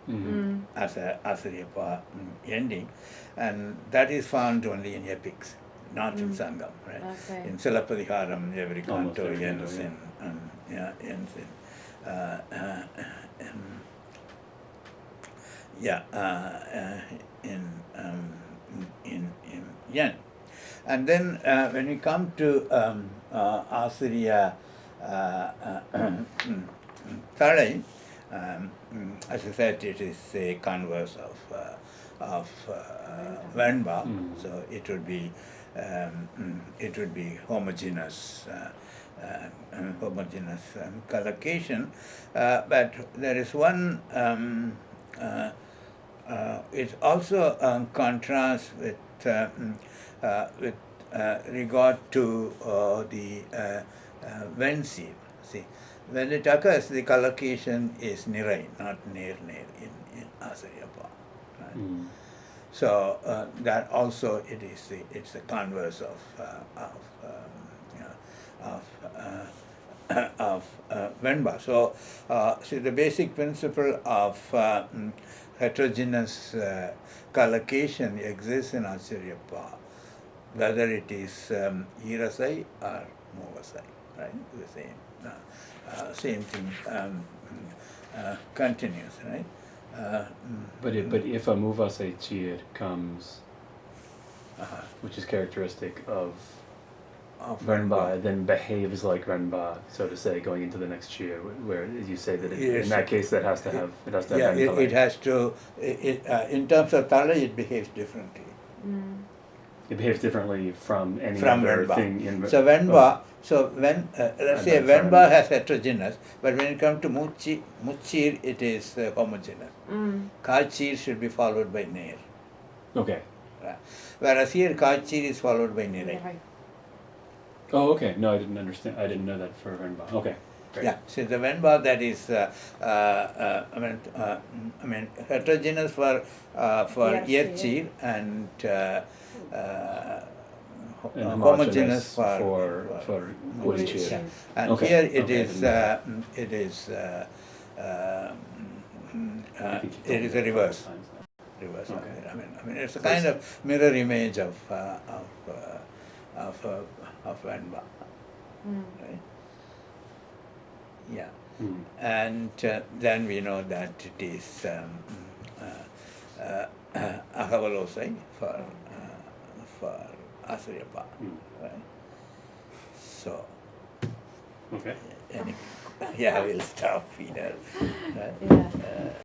as a Asariyapa ending, and that is found only in epics, not in Sangam, right? Okay. In Silappadiharam, every Almost canto every ends canto, ends in yen. And then when we come to Asiriya Thalai, as I said, it is a converse of Venba, so it would be homogeneous. Homogeneous collocation, but there is one. It also contrasts with regard to the Vensi. See, when it occurs, the collocation is nirai, not near in Asariyapa. Right? So that also it's the converse of Venba. So see, the basic principle of heterogeneous collocation exists in Asariyapa, whether it is Irasai or Movasai, right? The same thing continues, right? But if a Muvasai Chir comes, which is characteristic of Renba, then behaves like Renba, so to say, going into the next Chir, where you say that Yes. in that case that has to have Yeah, Ben Talay. it has to. In terms of Tala, it behaves differently. It behaves differently from any From other Venba. thing in So Venba, so when let's say And then Venba from- has heterogeneous, but when it comes to Muchir, it is homogeneous. Kachir should be followed by Ner. Okay. Whereas here Kachir is followed by Nirai. Oh, okay. No, I didn't understand. I didn't know that for Renba. Okay. Great. Yeah, so the Venba that is, I mean heterogeneous for Yerchir and And homogeneous for Urichir. Yeah. And Okay. here it Okay, I is I think you told it me is that a a reverse. couple times now. Reverse. Okay. I mean, it's a kind of mirror image of Venba, right? Yeah, and then we know that it is Ahavalosai for Asariyapa, right? So, Okay. yeah, we'll stop here. Right? Yeah.